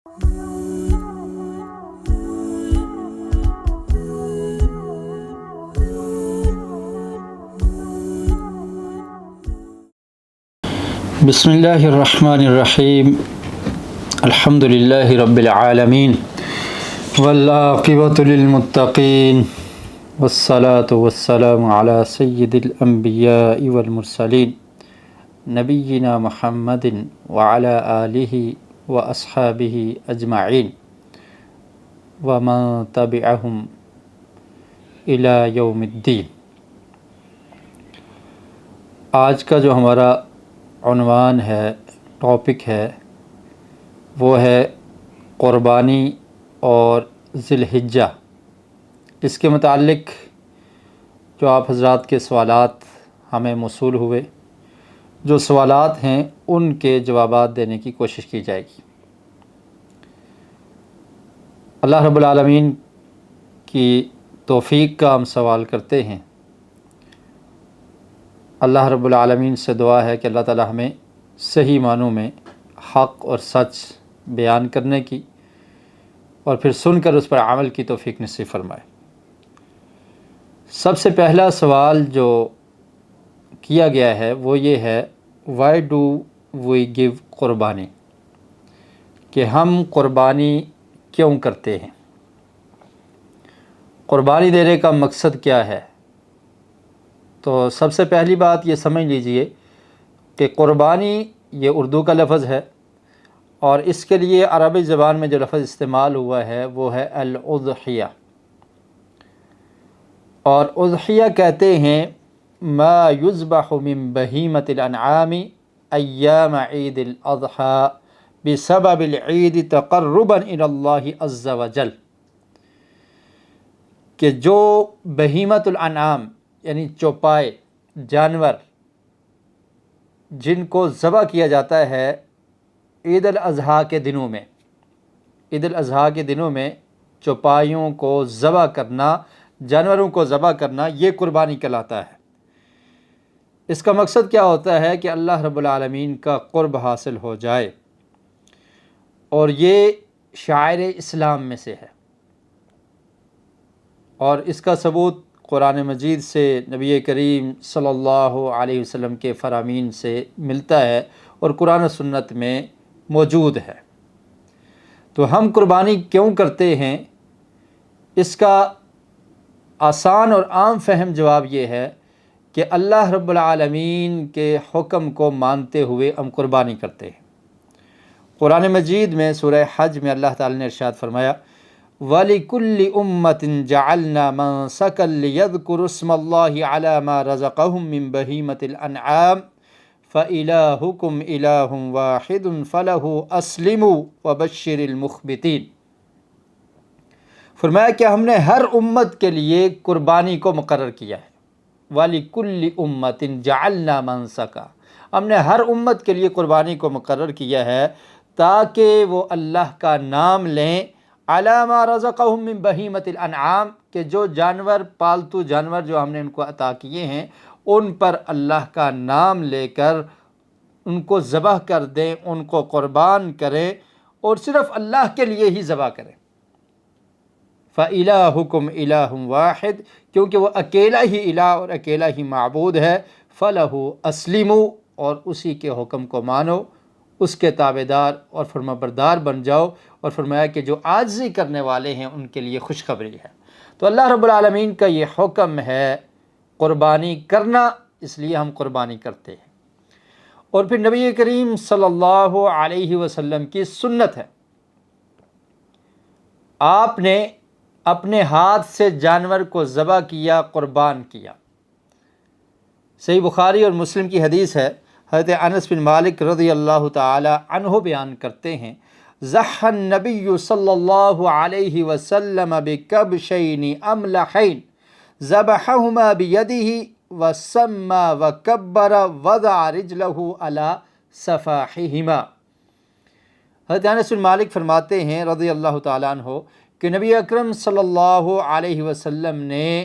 بسم اللہ الرحمن الرحیم الحمد للہ رب العالمین والعاقبۃ للمتقین والصلاة والسلام علی سید الانبیاء والمرسلین نبینا محمد وعلی آلہ واصحابہ اجمعین ومن تبعہم الی یوم الدین۔ آج کا جو ہمارا عنوان ہے، ٹاپک ہے، وہ ہے قربانی اور ذی الحجہ۔ اس کے متعلق جو آپ حضرات کے سوالات ہمیں موصول ہوئے، جو سوالات ہیں ان کے جوابات دینے کی کوشش کی جائے گی۔ اللہ رب العالمین کی توفیق کا ہم سوال کرتے ہیں۔ اللہ رب العالمین سے دعا ہے کہ اللہ تعالی ہمیں صحیح معنوں میں حق اور سچ بیان کرنے کی اور پھر سن کر اس پر عمل کی توفیق نصیب فرمائے۔ سب سے پہلا سوال جو کیا گیا ہے وہ یہ ہے، وائی ڈو وی گیو قربانی، کہ ہم قربانی کیوں کرتے ہیں، قربانی دینے کا مقصد کیا ہے۔ تو سب سے پہلی بات یہ سمجھ لیجئے کہ قربانی یہ اردو کا لفظ ہے، اور اس کے لیے عربی زبان میں جو لفظ استعمال ہوا ہے وہ ہے الاضحیہ، اور اضحیہ کہتے ہیں ما یذبح من بہیمۃ الانعام ایام عید الاضحیٰ بسبب العید تقربا الی اللہ عز وجل، کہ جو بہیمۃ الانعام یعنی چوپائے جانور جن کو ذبح کیا جاتا ہے عید الاضحیٰ کے دنوں میں، عید الاضحیٰ کے دنوں میں چوپایوں کو ذبح کرنا، جانوروں کو ذبح کرنا، یہ قربانی کہلاتا ہے۔ اس کا مقصد کیا ہوتا ہے کہ اللہ رب العالمین کا قرب حاصل ہو جائے، اور یہ شعائر اسلام میں سے ہے، اور اس کا ثبوت قرآن مجید سے، نبی کریم صلی اللہ علیہ وسلم کے فرامین سے ملتا ہے، اور قرآن و سنت میں موجود ہے۔ تو ہم قربانی کیوں کرتے ہیں، اس کا آسان اور عام فہم جواب یہ ہے کہ اللہ رب العالمین کے حکم کو مانتے ہوئے ہم قربانی کرتے ہیں۔ قرآن مجید میں سورہ حج میں اللہ تعالی نے ارشاد فرمایا، وَلِكُلِّ أُمَّةٍ جَعَلْنَا مَنسَكًا لِيَذْكُرُوا اسْمَ اللَّهِ عَلَى مَا رَزَقَهُم مِّن بَهِيمَةِ الْأَنْعَامِ فَإِلَٰهُكُمْ إِلَٰهٌ وَاحِدٌ فَلَهُ أَسْلِمُوا وَبَشِّرِ الْمُخْبِتِينَ۔ فرمایا کہ ہم نے ہر امت کے لیے قربانی کو مقرر کیا ہے۔ وَلِكُلِّ أُمَّةٍ جَعَلْنَا مَنسَكًا، ہم نے ہر امت کے لیے قربانی کو مقرر کیا ہے تاکہ وہ اللہ کا نام لیں، عَلَى مَا رَزَقَهُم مِّن بَهِيمَةِ الْأَنْعَامِ، کہ جو جانور، پالتو جانور جو ہم نے ان کو عطا کیے ہیں، ان پر اللہ کا نام لے کر ان کو ذبح کر دیں، ان کو قربان کریں، اور صرف اللہ کے لیے ہی ذبح کریں۔ فَإِلَٰهُكُمْ إِلَٰهٌ وَاحِدٌ، کیونکہ وہ اکیلا ہی الہ اور اکیلا ہی معبود ہے۔ فَلَهُ أَسْلِمُوا، اور اسی کے حکم کو مانو، اس کے تابعدار اور فرمانبردار بن جاؤ، اور فرمایا کہ جو عاجزی کرنے والے ہیں ان کے لیے خوشخبری ہے۔ تو اللہ رب العالمین کا یہ حکم ہے قربانی کرنا، اس لیے ہم قربانی کرتے ہیں۔ اور پھر نبی کریم صلی اللہ علیہ وسلم کی سنت ہے، آپ نے اپنے ہاتھ سے جانور کو ذبح کیا، قربان کیا۔ صحیح بخاری اور مسلم کی حدیث ہے، حضرت انس بن مالک رضی اللہ تعالی عنہ بیان کرتے ہیں، ضحى النبی صلی اللہ علیہ وسلم بکبشین املحین ذبحہما بیدہ وسمى وکبر وضع رجلہ علی صفاحہما۔ حضرت انس بن مالک فرماتے ہیں رضی اللہ تعالیٰ عنہ کہ نبی اکرم صلی اللہ علیہ وسلم نے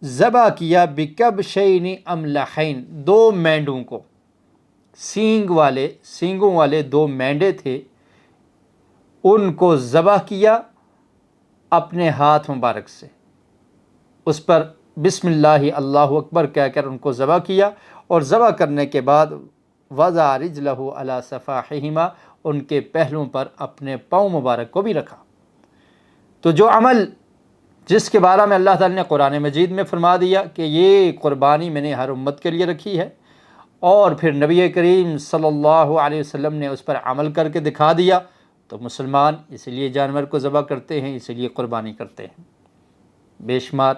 ذبح کیا بکبشین املحین، دو مینڈوں کو، سینگوں والے دو مینڈے تھے، ان کو ذبح کیا اپنے ہاتھ مبارک سے، اس پر بسم اللہ اللہ اکبر کہہ کر ان کو ذبح کیا، اور ذبح کرنے کے بعد وضع رجلہ علی صفاحہما، ان کے پہلوؤں پر اپنے پاؤں مبارک کو بھی رکھا۔ تو جو عمل جس کے بارے میں اللہ تعالیٰ نے قرآن مجید میں فرما دیا کہ یہ قربانی میں نے ہر امت کے لیے رکھی ہے، اور پھر نبی کریم صلی اللہ علیہ وسلم نے اس پر عمل کر کے دکھا دیا، تو مسلمان اسی لیے جانور کو ذبح کرتے ہیں، اسی لیے قربانی کرتے ہیں۔ بے شمار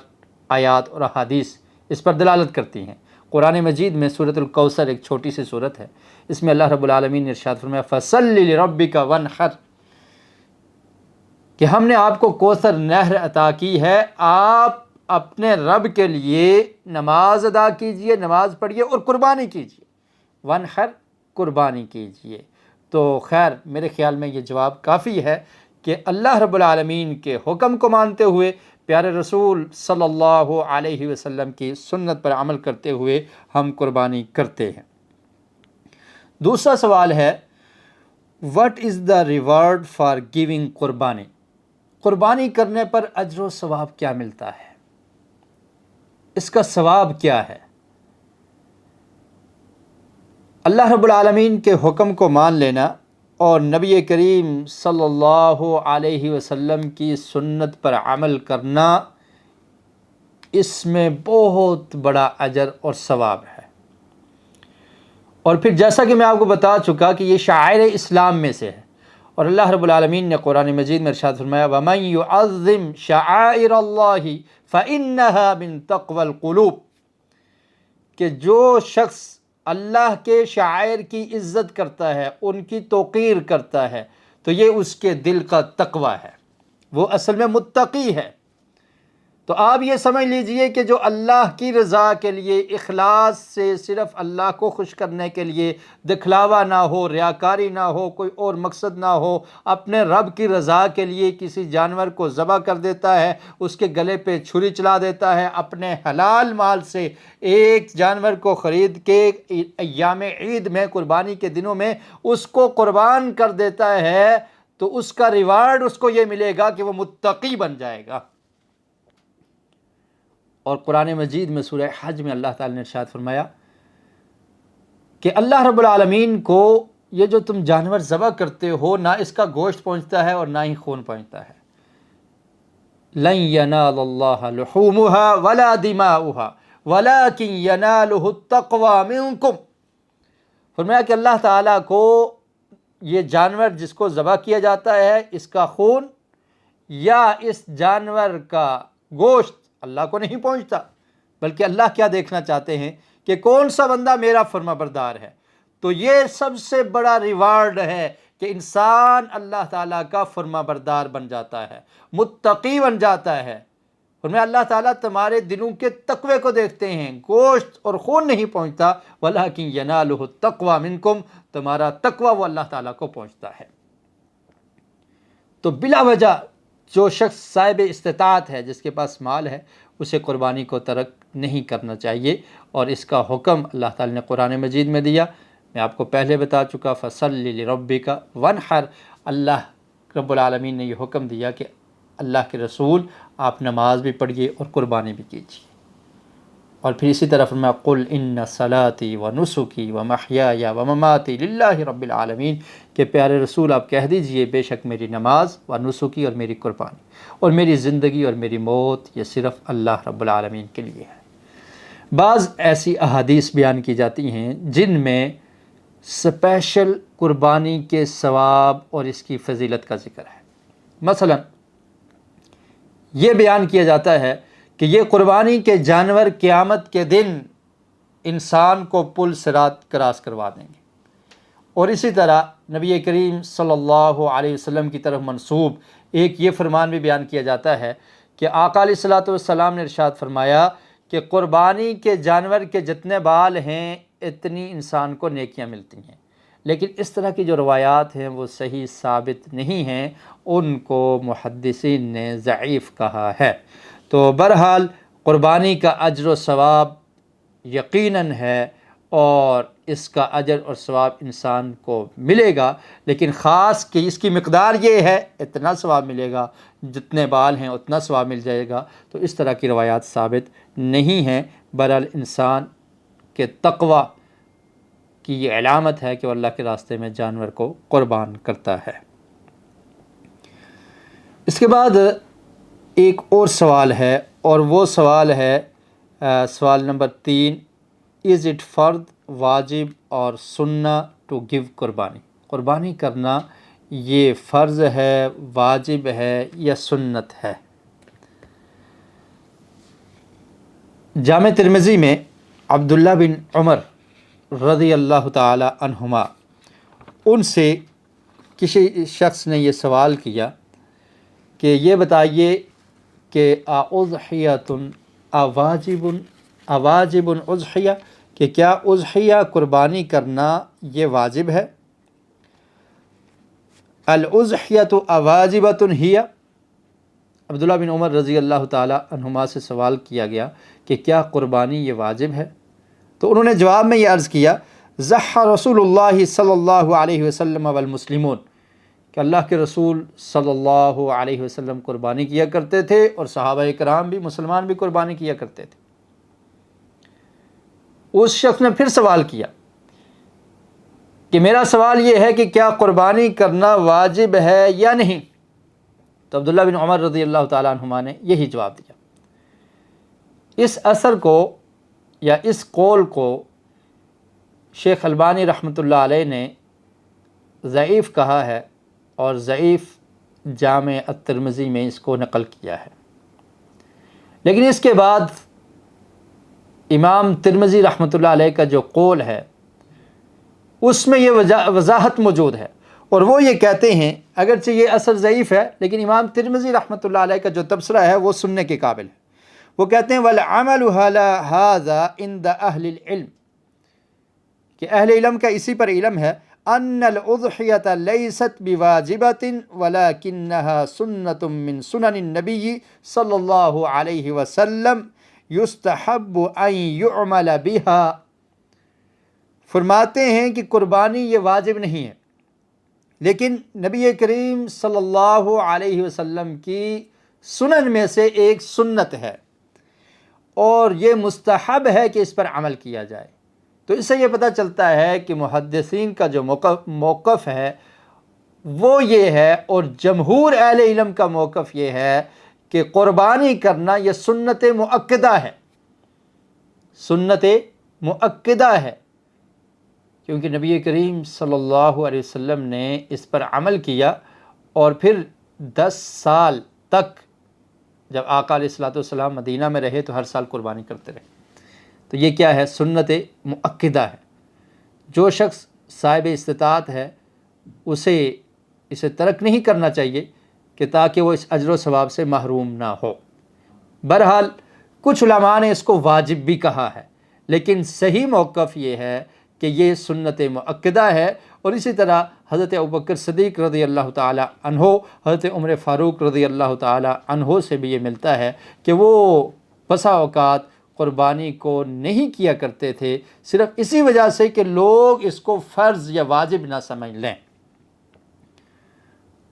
آیات اور احادیث اس پر دلالت کرتی ہیں۔ قرآن مجید میں سورۃ الکوثر ایک چھوٹی سی سورت ہے، اس میں اللہ رب العالمین نے ارشاد فرمایا فَصَلِّ لِرَبِّكَ وَانْحَرْ، کہ ہم نے آپ کو کوثر نہر عطا کی ہے، آپ اپنے رب کے لیے نماز ادا کیجئے، نماز پڑھیے اور قربانی کیجئے۔ وَانْحَرْ، قربانی کیجئے۔ تو خیر میرے خیال میں یہ جواب کافی ہے کہ اللہ رب العالمین کے حکم کو مانتے ہوئے، پیارے رسول صلی اللہ علیہ وسلم کی سنت پر عمل کرتے ہوئے ہم قربانی کرتے ہیں۔ دوسرا سوال ہے what is the reward for giving قربانی؟ قربانی کرنے پر اجر و ثواب کیا ملتا ہے؟ اس کا ثواب کیا ہے؟ اللہ رب العالمین کے حکم کو مان لینا اور نبی کریم صلی اللہ علیہ وسلم کی سنت پر عمل کرنا، اس میں بہت بڑا اجر اور ثواب ہے۔ اور پھر جیسا کہ میں آپ کو بتا چکا کہ یہ شعائر اسلام میں سے ہے، اور اللہ رب العالمین نے قرآن مجید میں ارشاد فرمایا وَمَن يُعَظِّمْ شَعَائِرَ اللَّهِ فَإِنَّهَا مِن تَقْوَى الْقُلُوبِ، کہ جو شخص اللہ کے شعائر کی عزت کرتا ہے، ان کی توقیر کرتا ہے، تو یہ اس کے دل کا تقوی ہے، وہ اصل میں متقی ہے۔ تو آپ یہ سمجھ لیجئے کہ جو اللہ کی رضا کے لیے اخلاص سے صرف اللہ کو خوش کرنے کے لیے، دکھلاوا نہ ہو، ریاکاری نہ ہو، کوئی اور مقصد نہ ہو، اپنے رب کی رضا کے لیے کسی جانور کو ذبح کر دیتا ہے، اس کے گلے پہ چھری چلا دیتا ہے، اپنے حلال مال سے ایک جانور کو خرید کے ایام عید میں، قربانی کے دنوں میں اس کو قربان کر دیتا ہے، تو اس کا ریوارڈ اس کو یہ ملے گا کہ وہ متقی بن جائے گا۔ اور قرآن مجید میں سورہ حج میں اللہ تعالی نے ارشاد فرمایا کہ اللہ رب العالمین کو یہ جو تم جانور ذبح کرتے ہو، نہ اس کا گوشت پہنچتا ہے اور نہ ہی خون پہنچتا ہے۔ لَن يَنَالَ اللَّهَ لُحُومُهَا وَلَا دِمَاؤُهَا وَلَكِن يَنَالُهُ التَّقْوَى مِنكُمْ، فرمایا کہ اللہ تعالیٰ کو یہ جانور جس کو ذبح کیا جاتا ہے، اس کا خون یا اس جانور کا گوشت اللہ کو نہیں پہنچتا، بلکہ اللہ کیا دیکھنا چاہتے ہیں کہ کون سا بندہ میرا فرما بردار ہے۔ تو یہ سب سے بڑا ریوارڈ ہے کہ انسان اللہ تعالیٰ کا فرما بردار بن جاتا ہے، متقی بن جاتا ہے۔ فرمایا اللہ تعالیٰ تمہارے دلوں کے تقوی کو دیکھتے ہیں، گوشت اور خون نہیں پہنچتا، وَلَكِن يَنَالُهُ التَّقْوَى مِنكُمْ، تمہارا تقوی وہ اللہ تعالیٰ کو پہنچتا ہے۔ تو بلا وجہ جو شخص صاحب استطاعت ہے، جس کے پاس مال ہے، اسے قربانی کو ترک نہیں کرنا چاہیے، اور اس کا حکم اللہ تعالی نے قرآن مجید میں دیا۔ میں آپ کو پہلے بتا چکا فَصَلِّ لِرَبِّكَ وَانْحَرْ، اللہ رب العالمین نے یہ حکم دیا کہ اللہ کے رسول آپ نماز بھی پڑھیے اور قربانی بھی کیجیے۔ اور پھر اسی طرح فرمایا قُلْ إِنَّ صَلَاتِي وَنُسُكِي وَمَحْيَايَ وَمَمَاتِي لِلَّهِ رَبِّ الْعَالَمِينَ، کہ پیارے رسول آپ کہہ دیجئے بے شک میری نماز و نسکی اور میری قربانی اور میری زندگی اور میری موت یہ صرف اللہ رب العالمین کے لیے ہے۔ بعض ایسی احادیث بیان کی جاتی ہیں جن میں اسپیشل قربانی کے ثواب اور اس کی فضیلت کا ذکر ہے۔ مثلا یہ بیان کیا جاتا ہے کہ یہ قربانی کے جانور قیامت کے دن انسان کو پل صراط کراس کروا دیں گے۔ اور اسی طرح نبی کریم صلی اللہ علیہ وسلم کی طرف منسوب ایک یہ فرمان بھی بیان کیا جاتا ہے کہ آقا علیہ الصلوۃ والسلام نے ارشاد فرمایا کہ قربانی کے جانور کے جتنے بال ہیں اتنی انسان کو نیکیاں ملتی ہیں، لیکن اس طرح کی جو روایات ہیں وہ صحیح ثابت نہیں ہیں، ان کو محدثین نے ضعیف کہا ہے۔ تو بہرحال قربانی کا اجر و ثواب یقیناً ہے، اور اس کا اجر اور ثواب انسان کو ملے گا، لیکن خاص کہ اس کی مقدار یہ ہے اتنا ثواب ملے گا، جتنے بال ہیں اتنا ثواب مل جائے گا، تو اس طرح کی روایات ثابت نہیں ہیں۔ بہرحال انسان کے تقوی کی یہ علامت ہے کہ وہ اللہ کے راستے میں جانور کو قربان کرتا ہے۔ اس کے بعد ایک اور سوال ہے، اور وہ سوال ہے سوال نمبر 3، از اٹ فرض، واجب اور سنہ ٹو گیو قربانی؟ قربانی کرنا یہ فرض ہے، واجب ہے یا سنت ہے؟ جامع ترمذی میں عبداللہ بن عمر رضی اللہ تعالی عنہما، ان سے کسی شخص نے یہ سوال کیا کہ یہ بتائیے کہ اضحیۃ اواجب اضحیہ، کہ کیا اضحیہ قربانی کرنا یہ واجب ہے؟ الاضحیۃ اواجبۃ ہی؟ عبداللہ بن عمر رضی اللہ تعالی عنہما سے سوال کیا گیا کہ کیا قربانی یہ واجب ہے؟ تو انہوں نے جواب میں یہ عرض کیا، ضحى رسول اللہ صلی اللہ علیہ وسلم والمسلمون، کہ اللہ کے رسول صلی اللہ علیہ وسلم قربانی کیا کرتے تھے، اور صحابہ کرام بھی، مسلمان بھی قربانی کیا کرتے تھے۔ اس شخص نے پھر سوال کیا کہ میرا سوال یہ ہے کہ کیا قربانی کرنا واجب ہے یا نہیں؟ تو عبداللہ بن عمر رضی اللہ تعالیٰ عنہما نے یہی جواب دیا۔ اس اثر کو یا اس قول کو شیخ البانی رحمۃ اللہ علیہ نے ضعیف کہا ہے، اور ضعیف جامع الترمذی میں اس کو نقل کیا ہے۔ لیکن اس کے بعد امام ترمذی رحمۃ اللہ علیہ کا جو قول ہے اس میں یہ وضاحت موجود ہے، اور وہ یہ کہتے ہیں، اگرچہ یہ اثر ضعیف ہے لیکن امام ترمذی رحمۃ اللہ علیہ کا جو تبصرہ ہے وہ سننے کے قابل ہے۔ وہ کہتے ہیں وَالْعَمَلُ عَلَى هَذَا عِنْدَ أَهْلِ الْعِلْمِ، کہ اہل علم کا اسی پر علم ہے، أَنَّ الْأُضْحِيَةَ لَيْسَتْ بِوَاجِبَةٍ وَلَكِنَّهَا سُنَّةٌ مِّن سُنَنِ النَّبِيِّ صلی اللہ علیہ وسلم يُسْتَحَبُّ أَن يُعْمَلَ بِهَا۔ فرماتے ہیں کہ قربانی یہ واجب نہیں ہے، لیکن نبی کریم صلی اللہ علیہ وسلم کی سنن میں سے ایک سنت ہے، اور یہ مستحب ہے کہ اس پر عمل کیا جائے۔ تو اس سے یہ پتہ چلتا ہے کہ محدثین کا جو موقف ہے وہ یہ ہے، اور جمہور اہل علم کا موقف یہ ہے کہ قربانی کرنا یہ سنت مؤکدہ ہے، سنت مؤکدہ ہے، کیونکہ نبی کریم صلی اللہ علیہ وسلم نے اس پر عمل کیا، اور پھر 10 سال تک جب آقا علیہ الصلوۃ والسلام مدینہ میں رہے تو ہر سال قربانی کرتے رہے۔ تو یہ کیا ہے؟ سنت مؤکدہ ہے۔ جو شخص صاحب استطاعت ہے اسے ترک نہیں کرنا چاہیے کہ تاکہ وہ اس اجر و ثواب سے محروم نہ ہو۔ بہرحال کچھ علماء نے اس کو واجب بھی کہا ہے، لیکن صحیح موقف یہ ہے کہ یہ سنت مؤکدہ ہے، اور اسی طرح حضرت ابوبکر صدیق رضی اللہ تعالی عنہ، حضرت عمر فاروق رضی اللہ تعالی عنہ سے بھی یہ ملتا ہے کہ وہ بسا اوقات قربانی کو نہیں کیا کرتے تھے، صرف اسی وجہ سے کہ لوگ اس کو فرض یا واجب نہ سمجھ لیں۔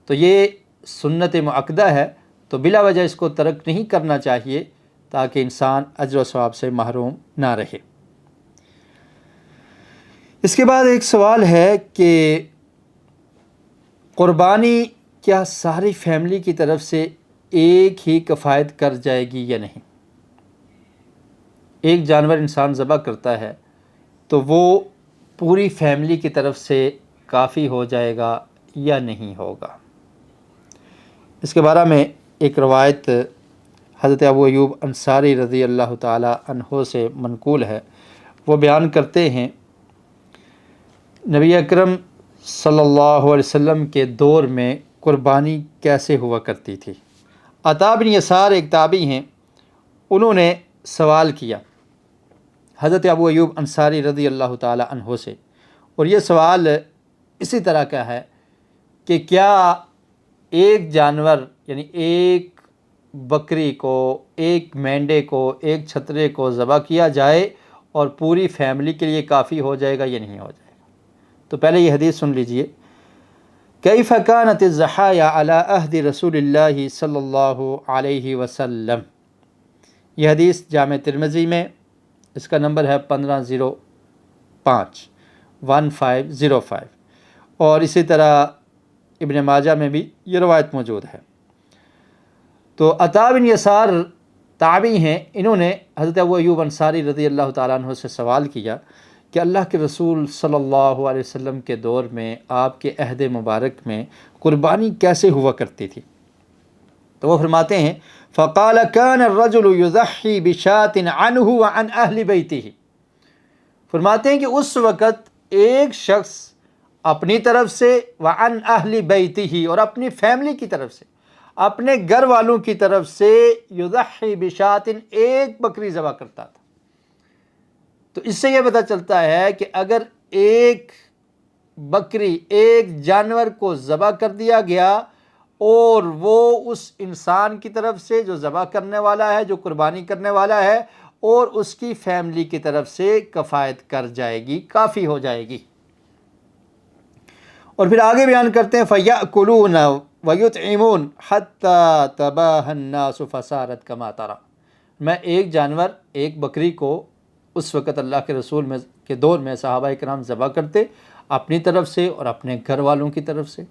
تو یہ سنت مؤکدہ ہے، تو بلا وجہ اس کو ترک نہیں کرنا چاہیے تاکہ انسان اجر و ثواب سے محروم نہ رہے۔ اس کے بعد ایک سوال ہے کہ قربانی کیا ساری فیملی کی طرف سے ایک ہی کفایت کر جائے گی یا نہیں؟ ایک جانور انسان ذبح کرتا ہے تو وہ پوری فیملی کی طرف سے کافی ہو جائے گا یا نہیں ہوگا؟ اس کے بارے میں ایک روایت حضرت ابو ایوب انصاری رضی اللہ تعالی عنہ سے منقول ہے۔ وہ بیان کرتے ہیں نبی اکرم صلی اللہ علیہ وسلم کے دور میں قربانی کیسے ہوا کرتی تھی۔ عطا بن یسار ایک تابعی ہیں، انہوں نے سوال کیا حضرت ابو ایوب انصاری رضی اللہ تعالی عنہ سے، اور یہ سوال اسی طرح کا ہے کہ کیا ایک جانور یعنی ایک بکری کو، ایک مینڈے کو، ایک چھترے کو ذبح کیا جائے اور پوری فیملی کے لیے کافی ہو جائے گا یا نہیں ہو جائے گا؟ تو پہلے یہ حدیث سن لیجئے، کیف کانت الضحایا علی عہد رسول اللہ صلی اللہ علیہ وسلم، یہ حدیث جامع ترمذی میں، اس کا نمبر ہے 1505 اور اسی طرح ابن ماجہ میں بھی یہ روایت موجود ہے۔ تو عطا بن یسار تابعی ہیں، انہوں نے حضرت ابو ایوب انصاری رضی اللہ تعالیٰ عنہ سے سوال کیا کہ اللہ کے رسول صلی اللہ علیہ وسلم کے دور میں آپ کے عہد مبارک میں قربانی کیسے ہوا کرتی تھی؟ تو وہ فرماتے ہیں فقال كان الرجل يضحي بشاة عنه وعن اہل بیتہ، فرماتے ہیں کہ اس وقت ایک شخص اپنی طرف سے وعن اہل بیتہ، اور اپنی فیملی کی طرف سے، اپنے گھر والوں کی طرف سے یضحی بشاة، ایک بکری ذبح کرتا تھا۔ تو اس سے یہ پتہ چلتا ہے کہ اگر ایک بکری، ایک جانور کو ذبح کر دیا گیا اور وہ اس انسان کی طرف سے جو ذبح کرنے والا ہے، جو قربانی کرنے والا ہے، اور اس کی فیملی کی طرف سے کفایت کر جائے گی، کافی ہو جائے گی۔ اور پھر آگے بیان کرتے ہیں فَيَأْكُلُونَ وَيُطْعِمُونَ حَتَّى تَبَاهَ النَّاسُ فَصَارَتْ كَمَا تَرَى، میں ایک جانور، ایک بکری کو اس وقت اللہ کے رسول کے دور میں صحابہ کرام ذبح کرتے اپنی طرف سے اور اپنے گھر والوں کی طرف سے،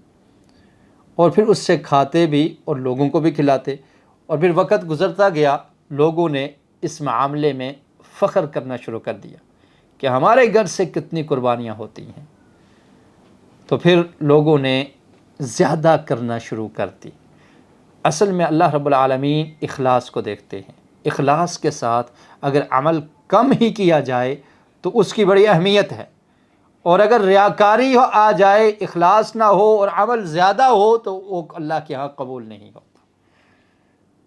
اور پھر اس سے کھاتے بھی اور لوگوں کو بھی کھلاتے، اور پھر وقت گزرتا گیا، لوگوں نے اس معاملے میں فخر کرنا شروع کر دیا کہ ہمارے گھر سے کتنی قربانیاں ہوتی ہیں، تو پھر لوگوں نے زیادہ کرنا شروع کر دی۔ اصل میں اللہ رب العالمین اخلاص کو دیکھتے ہیں، اخلاص کے ساتھ اگر عمل کم ہی کیا جائے تو اس کی بڑی اہمیت ہے، اور اگر ریاکاری آ جائے، اخلاص نہ ہو اور عمل زیادہ ہو تو وہ اللہ کے ہاں قبول نہیں ہوتا۔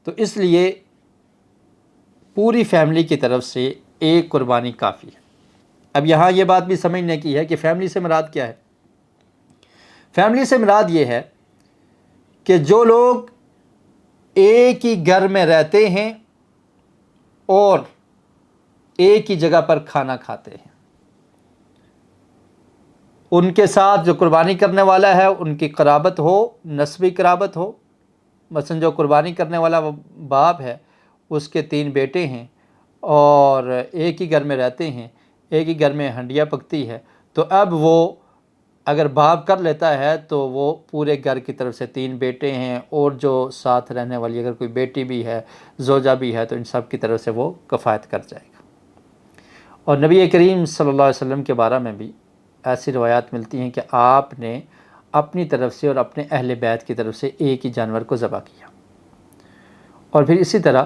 تو اس لیے پوری فیملی کی طرف سے ایک قربانی کافی ہے۔ اب یہاں یہ بات بھی سمجھنے کی ہے کہ فیملی سے مراد کیا ہے؟ فیملی سے مراد یہ ہے کہ جو لوگ ایک ہی گھر میں رہتے ہیں اور ایک ہی جگہ پر کھانا کھاتے ہیں، ان کے ساتھ جو قربانی کرنے والا ہے ان کی قرابت ہو، نسبی قرابت ہو، مثلا جو قربانی کرنے والا باپ ہے، اس کے 3 بیٹے ہیں اور ایک ہی گھر میں رہتے ہیں، ایک ہی گھر میں ہنڈیاں پکتی ہے، تو اب وہ اگر باپ کر لیتا ہے تو وہ پورے گھر کی طرف سے 3 بیٹے ہیں، اور جو ساتھ رہنے والی اگر کوئی بیٹی بھی ہے، زوجہ بھی ہے، تو ان سب کی طرف سے وہ کفایت کر جائے گا۔ اور نبی کریم صلی اللہ علیہ وسلم کے بارے میں بھی ایسی روایات ملتی ہیں کہ آپ نے اپنی طرف سے اور اپنے اہل بیت کی طرف سے ایک ہی جانور کو ذبح کیا۔ اور پھر اسی طرح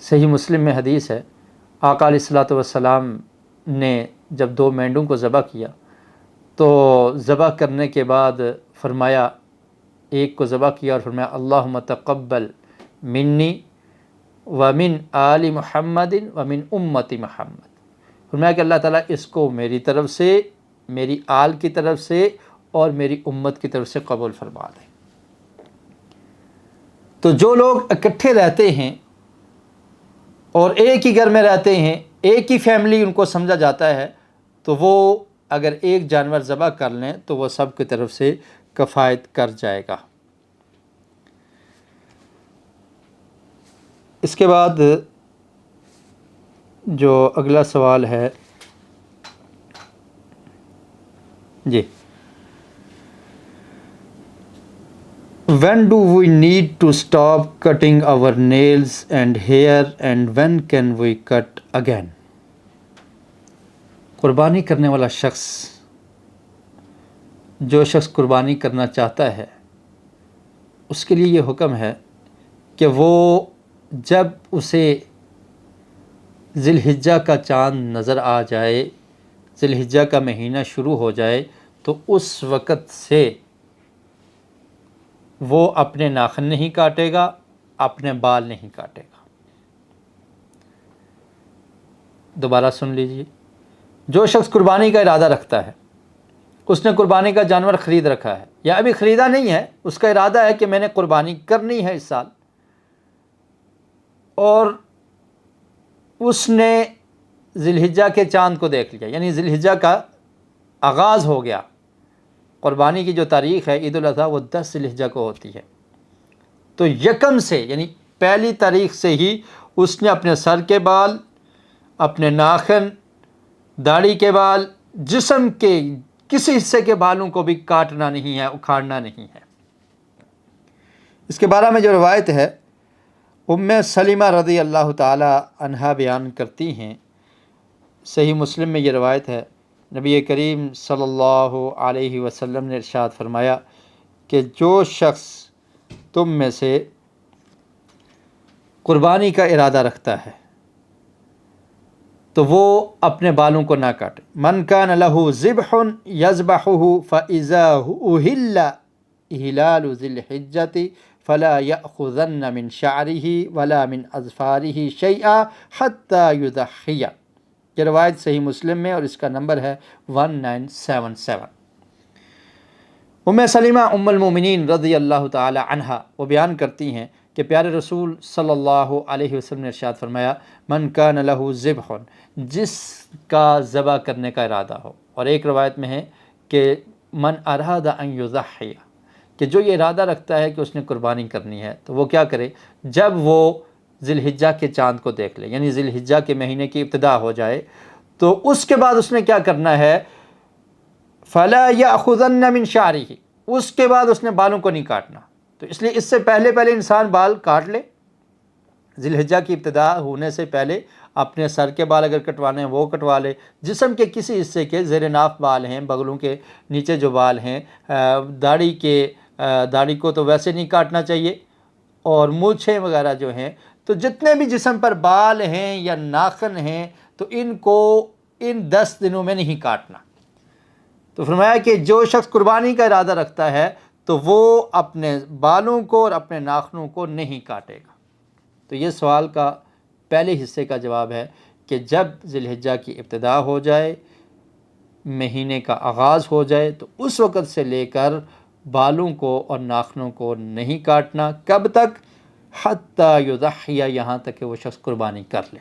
صحیح مسلم میں حدیث ہے، آقا علیہ الصلوۃ والسلام نے جب 2 مینڈوں کو ذبح کیا تو ذبح کرنے کے بعد فرمایا، ایک کو ذبح کیا اور فرمایا اللہم تقبل منی ومن آل محمد ومن امت محمد، فرمایا کہ اللہ تعالیٰ اس کو میری طرف سے، میری آل کی طرف سے اور میری امت کی طرف سے قبول فرما دے۔ تو جو لوگ اکٹھے رہتے ہیں اور ایک ہی گھر میں رہتے ہیں، ایک ہی فیملی ان کو سمجھا جاتا ہے، تو وہ اگر ایک جانور ذبح کر لیں تو وہ سب کی طرف سے کفایت کر جائے گا۔ اس کے بعد جو اگلا سوال ہے جی، when do we need to stop cutting our nails and hair and when can we cut again؟ قربانی کرنے والا شخص، جو شخص قربانی کرنا چاہتا ہے، اس کے لیے یہ حکم ہے کہ وہ جب اسے ذی الحجہ کا چاند نظر آ جائے، ذی الحجہ کا مہینہ شروع ہو جائے، تو اس وقت سے وہ اپنے ناخن نہیں کاٹے گا، اپنے بال نہیں کاٹے گا۔ دوبارہ سن لیجیے، جو شخص قربانی کا ارادہ رکھتا ہے، اس نے قربانی کا جانور خرید رکھا ہے یا ابھی خریدا نہیں ہے، اس کا ارادہ ہے کہ میں نے قربانی کرنی ہے اس سال، اور اس نے ذی الحجہ کے چاند کو دیکھ لیا، یعنی ذی الحجہ کا آغاز ہو گیا، قربانی کی جو تاریخ ہے عید الاضحیٰ وہ 10 ذی الحجہ کو ہوتی ہے، تو یکم سے یعنی پہلی تاریخ سے ہی اس نے اپنے سر کے بال، اپنے ناخن، داڑھی کے بال، جسم کے کسی حصے کے بالوں کو بھی کاٹنا نہیں ہے، اکھاڑنا نہیں ہے۔ اس کے بارے میں جو روایت ہے ام سلمہ رضی اللہ تعالی عنہا بیان کرتی ہیں، صحیح مسلم میں یہ روایت ہے، نبی کریم صلی اللہ علیہ وسلم نے ارشاد فرمایا کہ جو شخص تم میں سے قربانی کا ارادہ رکھتا ہے تو وہ اپنے بالوں کو نہ کاٹے۔ من کان لہ ذبح یذبحہ فاذا اہل ہلال ذی الحجۃ فلا یأخذن من شعرہ ولا من اظفارہ شیئا حتی یضحی۔ یہ روایت صحیح مسلم میں اور اس کا نمبر ہے 1977۔ ام سلمہ ام المومنین رضی اللہ تعالی عنہا وہ بیان کرتی ہیں کہ پیارے رسول صلی اللہ علیہ وسلم نے ارشاد فرمایا، من کان لہ ذبح، جس کا ذبح کرنے کا ارادہ ہو، اور ایک روایت میں ہے کہ من اراد ان یضحی، کہ جو یہ ارادہ رکھتا ہے کہ اس نے قربانی کرنی ہے تو وہ کیا کرے، جب وہ ذی الحجہ کے چاند کو دیکھ لے، یعنی ذی الحجہ کے مہینے کی ابتدا ہو جائے، تو اس کے بعد اس نے کیا کرنا ہے، فلا یأخذن من شعرہ، اس کے بعد اس نے بالوں کو نہیں کاٹنا۔ تو اس لیے اس سے پہلے انسان بال کاٹ لے، ذی الحجہ کی ابتدا ہونے سے پہلے اپنے سر کے بال اگر کٹوانے ہیں وہ کٹوا لے، جسم کے کسی حصے کے زیر ناف بال ہیں، بغلوں کے نیچے جو بال ہیں، داڑھی کو تو ویسے نہیں کاٹنا چاہیے، اور مونچھیں وغیرہ جو ہیں، تو جتنے بھی جسم پر بال ہیں یا ناخن ہیں تو ان کو ان 10 دنوں میں نہیں کاٹنا۔ تو فرمایا کہ جو شخص قربانی کا ارادہ رکھتا ہے تو وہ اپنے بالوں کو اور اپنے ناخنوں کو نہیں کاٹے گا۔ تو یہ سوال کا پہلے حصے کا جواب ہے کہ جب ذی الحجہ کی ابتدا ہو جائے، مہینے کا آغاز ہو جائے، تو اس وقت سے لے کر بالوں کو اور ناخنوں کو نہیں کاٹنا۔ کب تک؟ حتی یضحی، یہاں تک کہ وہ شخص قربانی کر لے۔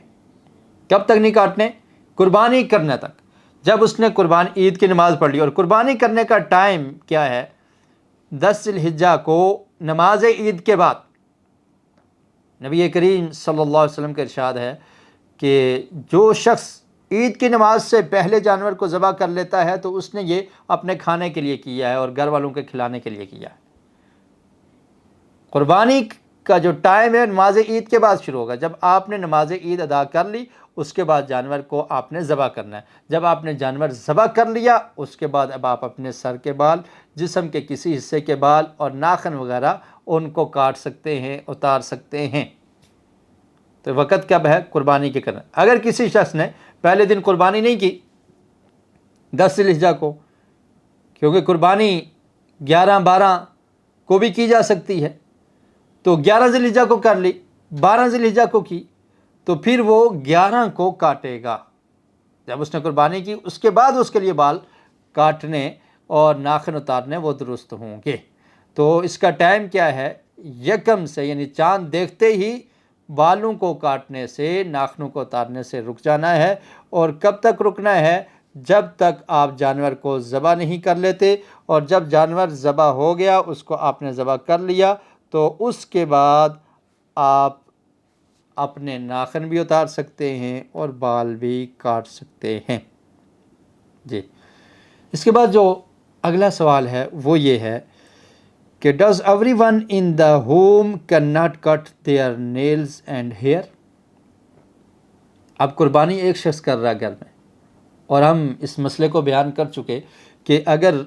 کب تک نہیں کاٹنے؟ قربانی کرنے تک۔ جب اس نے قربانی عید کی نماز پڑھ لی، اور قربانی کرنے کا ٹائم کیا ہے؟ 10 ذی الحجہ کو نماز عید کے بعد۔ نبی کریم صلی اللہ علیہ وسلم کا ارشاد ہے کہ جو شخص عید کی نماز سے پہلے جانور کو ذبح کر لیتا ہے تو اس نے یہ اپنے کھانے کے لیے کیا ہے اور گھر والوں کے کھلانے کے لیے کیا ہے۔ قربانی کا جو ٹائم ہے نماز عید کے بعد شروع ہوگا۔ جب آپ نے نماز عید ادا کر لی اس کے بعد جانور کو آپ نے ذبح کرنا ہے۔ جب آپ نے جانور ذبح کر لیا اس کے بعد اب آپ اپنے سر کے بال، جسم کے کسی حصے کے بال اور ناخن وغیرہ ان کو کاٹ سکتے ہیں، اتار سکتے ہیں۔ تو وقت کب ہے؟ قربانی کے کرنا۔ اگر کسی شخص نے پہلے دن قربانی نہیں کی 10 ذی الحجہ کو، کیونکہ قربانی 11، 12 کو بھی کی جا سکتی ہے، تو 11 ذی الحجہ کو کر لی، 12 ذی الحجہ کو کی، تو پھر وہ 11 کو کاٹے گا۔ جب اس نے قربانی کی اس کے بعد اس کے لیے بال کاٹنے اور ناخن اتارنے وہ درست ہوں گے۔ تو اس کا ٹائم کیا ہے؟ یکم سے، یعنی چاند دیکھتے ہی بالوں کو کاٹنے سے، ناخنوں کو اتارنے سے رک جانا ہے۔ اور کب تک رکنا ہے؟ جب تک آپ جانور کو ذبح نہیں کر لیتے، اور جب جانور ذبح ہو گیا، اس کو آپ نے ذبح کر لیا، تو اس کے بعد آپ اپنے ناخن بھی اتار سکتے ہیں اور بال بھی کاٹ سکتے ہیں۔ جی، اس کے بعد جو اگلا سوال ہے وہ یہ ہے کہ does everyone in the home cannot cut their nails and hair؟ اب قربانی ایک شخص کر رہا ہے گھر میں، اور ہم اس مسئلے کو بیان کر چکے کہ اگر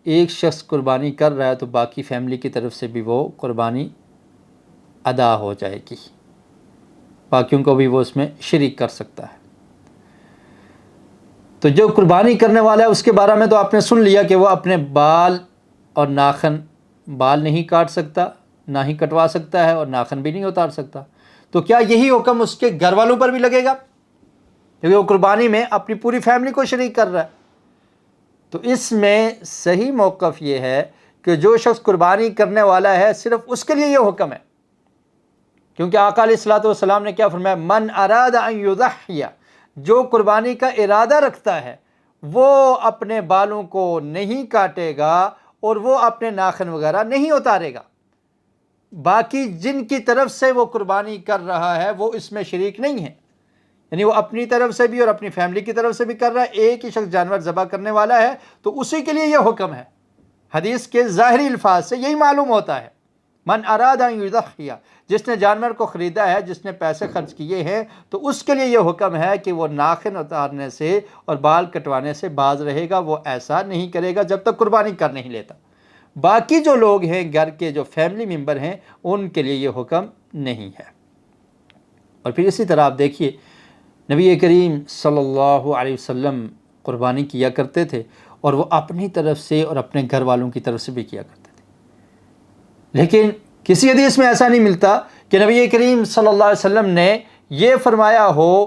ایک شخص قربانی کر رہا ہے تو باقی فیملی کی طرف سے بھی وہ قربانی ادا ہو جائے گی، باقیوں کو بھی وہ اس میں شریک کر سکتا ہے۔ تو جو قربانی کرنے والا ہے اس کے بارے میں تو آپ نے سن لیا کہ وہ اپنے بال اور ناخن، بال نہیں کاٹ سکتا، نہ ہی کٹوا سکتا ہے، اور ناخن بھی نہیں اتار سکتا۔ تو کیا یہی حکم اس کے گھر والوں پر بھی لگے گا؟ کیونکہ وہ قربانی میں اپنی پوری فیملی کو شریک کر رہا ہے۔ تو اس میں صحیح موقف یہ ہے کہ جو شخص قربانی کرنے والا ہے صرف اس کے لیے یہ حکم ہے، کیونکہ آقا علیہ الصلوۃ والسلام نے کیا فرمایا؟ من اراد ان یضحی، جو قربانی کا ارادہ رکھتا ہے وہ اپنے بالوں کو نہیں کاٹے گا اور وہ اپنے ناخن وغیرہ نہیں اتارے گا۔ باقی جن کی طرف سے وہ قربانی کر رہا ہے وہ اس میں شریک نہیں ہے، یعنی وہ اپنی طرف سے بھی اور اپنی فیملی کی طرف سے بھی کر رہا ہے۔ ایک ہی شخص جانور ذبح کرنے والا ہے تو اسی کے لیے یہ حکم ہے۔ حدیث کے ظاہری الفاظ سے یہی معلوم ہوتا ہے، من اراد ان یضحی، جس نے جانور کو خریدا ہے، جس نے پیسے خرچ کیے ہیں، تو اس کے لیے یہ حکم ہے کہ وہ ناخن اتارنے سے اور بال کٹوانے سے باز رہے گا، وہ ایسا نہیں کرے گا جب تک قربانی کر نہیں لیتا۔ باقی جو لوگ ہیں، گھر کے جو فیملی ممبر ہیں، ان کے لیے یہ حکم نہیں ہے۔ اور پھر اسی طرح آپ دیکھیے نبی کریم صلی اللہ علیہ وسلم قربانی کیا کرتے تھے اور وہ اپنی طرف سے اور اپنے گھر والوں کی طرف سے بھی کیا کرتے تھے، لیکن کسی حدیث میں ایسا نہیں ملتا کہ نبی کریم صلی اللہ علیہ وسلم نے یہ فرمایا ہو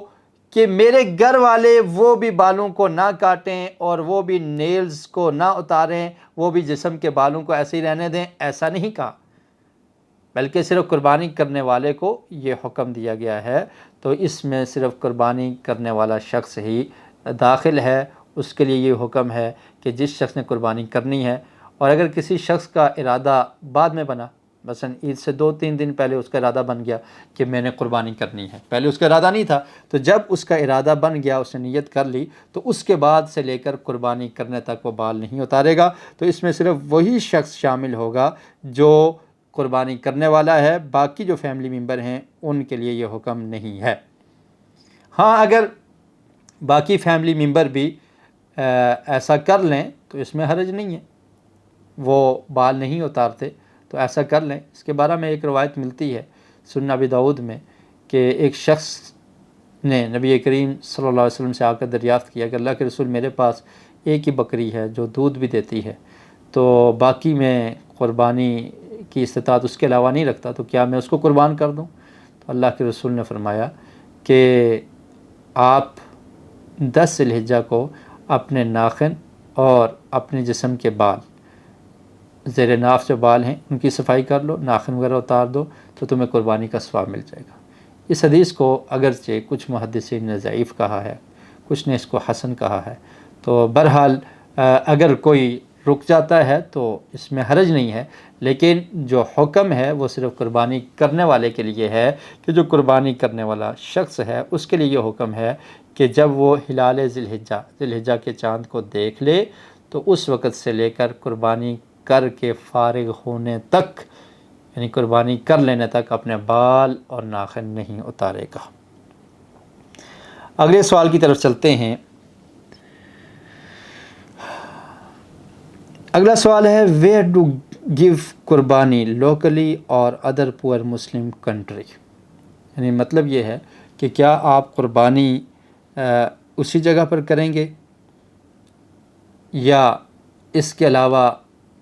کہ میرے گھر والے وہ بھی بالوں کو نہ کاٹیں اور وہ بھی نیلز کو نہ اتاریں، وہ بھی جسم کے بالوں کو ایسے ہی رہنے دیں، ایسا نہیں کہا، بلکہ صرف قربانی کرنے والے کو یہ حکم دیا گیا ہے۔ تو اس میں صرف قربانی کرنے والا شخص ہی داخل ہے، اس کے لیے یہ حکم ہے کہ جس شخص نے قربانی کرنی ہے، اور اگر کسی شخص کا ارادہ بعد میں بنا، مثلا عید سے 2-3 دن پہلے اس کا ارادہ بن گیا کہ میں نے قربانی کرنی ہے، پہلے اس کا ارادہ نہیں تھا، تو جب اس کا ارادہ بن گیا، اس نے نیت کر لی، تو اس کے بعد سے لے کر قربانی کرنے تک وہ بال نہیں اتارے گا۔ تو اس میں صرف وہی شخص شامل ہوگا جو قربانی کرنے والا ہے، باقی جو فیملی ممبر ہیں ان کے لیے یہ حکم نہیں ہے۔ ہاں، اگر باقی فیملی ممبر بھی ایسا کر لیں تو اس میں حرج نہیں ہے، وہ بال نہیں اتارتے تو ایسا کر لیں۔ اس کے بارے میں ایک روایت ملتی ہے سنن ابی داؤد میں کہ ایک شخص نے نبی کریم صلی اللہ علیہ وسلم سے آ کر دریافت کیا کہ اللہ کے رسول، میرے پاس ایک ہی بکری ہے جو دودھ بھی دیتی ہے، تو باقی میں قربانی کی استطاعت اس کے علاوہ نہیں رکھتا، تو کیا میں اس کو قربان کر دوں؟ تو اللہ کے رسول نے فرمایا کہ آپ 10 ذی الحجہ کو اپنے ناخن اور اپنے جسم کے بال، زیر ناف جو بال ہیں ان کی صفائی کر لو، ناخن وغیرہ اتار دو، تو تمہیں قربانی کا ثواب مل جائے گا۔ اس حدیث کو اگرچہ کچھ محدثین نے ضعیف کہا ہے، کچھ نے اس کو حسن کہا ہے، تو بہرحال اگر کوئی رک جاتا ہے تو اس میں حرج نہیں ہے، لیکن جو حکم ہے وہ صرف قربانی کرنے والے کے لیے ہے کہ جو قربانی کرنے والا شخص ہے اس کے لیے یہ حکم ہے کہ جب وہ ہلال ذی الحجہ کے چاند کو دیکھ لے تو اس وقت سے لے کر قربانی کر کے فارغ ہونے تک، یعنی قربانی کر لینے تک، اپنے بال اور ناخن نہیں اتارے گا۔ اگلے سوال کی طرف چلتے ہیں۔ اگلا سوال ہے ویئر ٹو گیو قربانی لوکلی اور ادر پور مسلم کنٹری، یعنی مطلب یہ ہے کہ کیا آپ قربانی اسی جگہ پر کریں گے یا اس کے علاوہ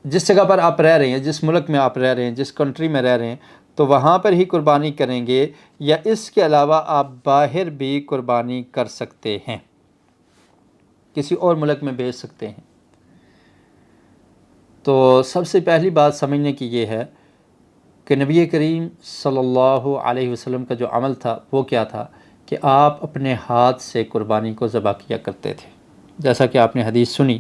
جس جگہ پر آپ رہ رہے ہیں، جس ملک میں آپ رہ رہے ہیں، جس کنٹری میں رہ رہے ہیں، تو وہاں پر ہی قربانی کریں گے، یا اس کے علاوہ آپ باہر بھی قربانی کر سکتے ہیں، کسی اور ملک میں بھیج سکتے ہیں؟ تو سب سے پہلی بات سمجھنے کی یہ ہے کہ نبی کریم صلی اللہ علیہ وسلم کا جو عمل تھا وہ کیا تھا کہ آپ اپنے ہاتھ سے قربانی کو ذبح کیا کرتے تھے، جیسا کہ آپ نے حدیث سنی،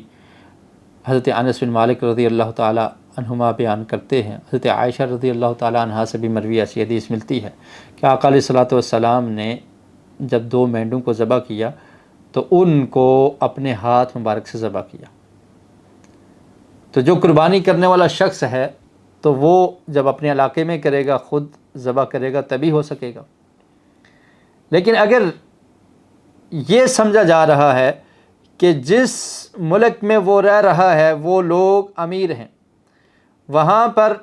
حضرت انس بن مالک رضی اللہ تعالی عنہما بیان کرتے ہیں، حضرت عائشہ رضی اللہ تعالی عنہا سے بھی مروی ایسی حدیث ملتی ہے کہ آقا علیہ الصلوۃ والسلام نے جب 2 مینڈوں کو ذبح کیا تو ان کو اپنے ہاتھ مبارک سے ذبح کیا۔ تو جو قربانی کرنے والا شخص ہے تو وہ جب اپنے علاقے میں کرے گا، خود ذبح کرے گا، تبھی ہو سکے گا۔ لیکن اگر یہ سمجھا جا رہا ہے کہ جس ملک میں وہ رہ رہا ہے وہ لوگ امیر ہیں، وہاں پر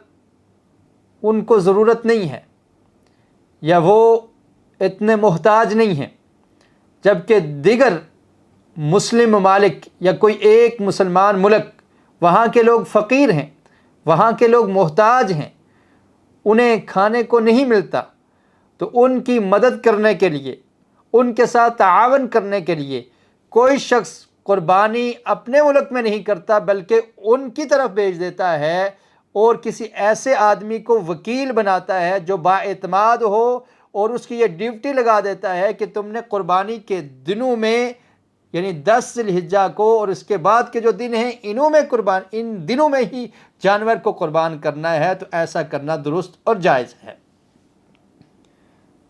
ان کو ضرورت نہیں ہے یا وہ اتنے محتاج نہیں ہیں، جبکہ دیگر مسلم ممالک یا کوئی ایک مسلمان ملک، وہاں کے لوگ فقیر ہیں، وہاں کے لوگ محتاج ہیں، انہیں کھانے کو نہیں ملتا، تو ان کی مدد کرنے کے لیے، ان کے ساتھ تعاون کرنے کے لیے کوئی شخص قربانی اپنے ملک میں نہیں کرتا بلکہ ان کی طرف بھیج دیتا ہے، اور کسی ایسے آدمی کو وکیل بناتا ہے جو بااعتماد ہو اور اس کی یہ ڈیوٹی لگا دیتا ہے کہ تم نے قربانی کے دنوں میں یعنی 10 ذی الحجہ کو اور اس کے بعد کے جو دن ہیں ان دنوں میں ہی جانور کو قربان کرنا ہے، تو ایسا کرنا درست اور جائز ہے۔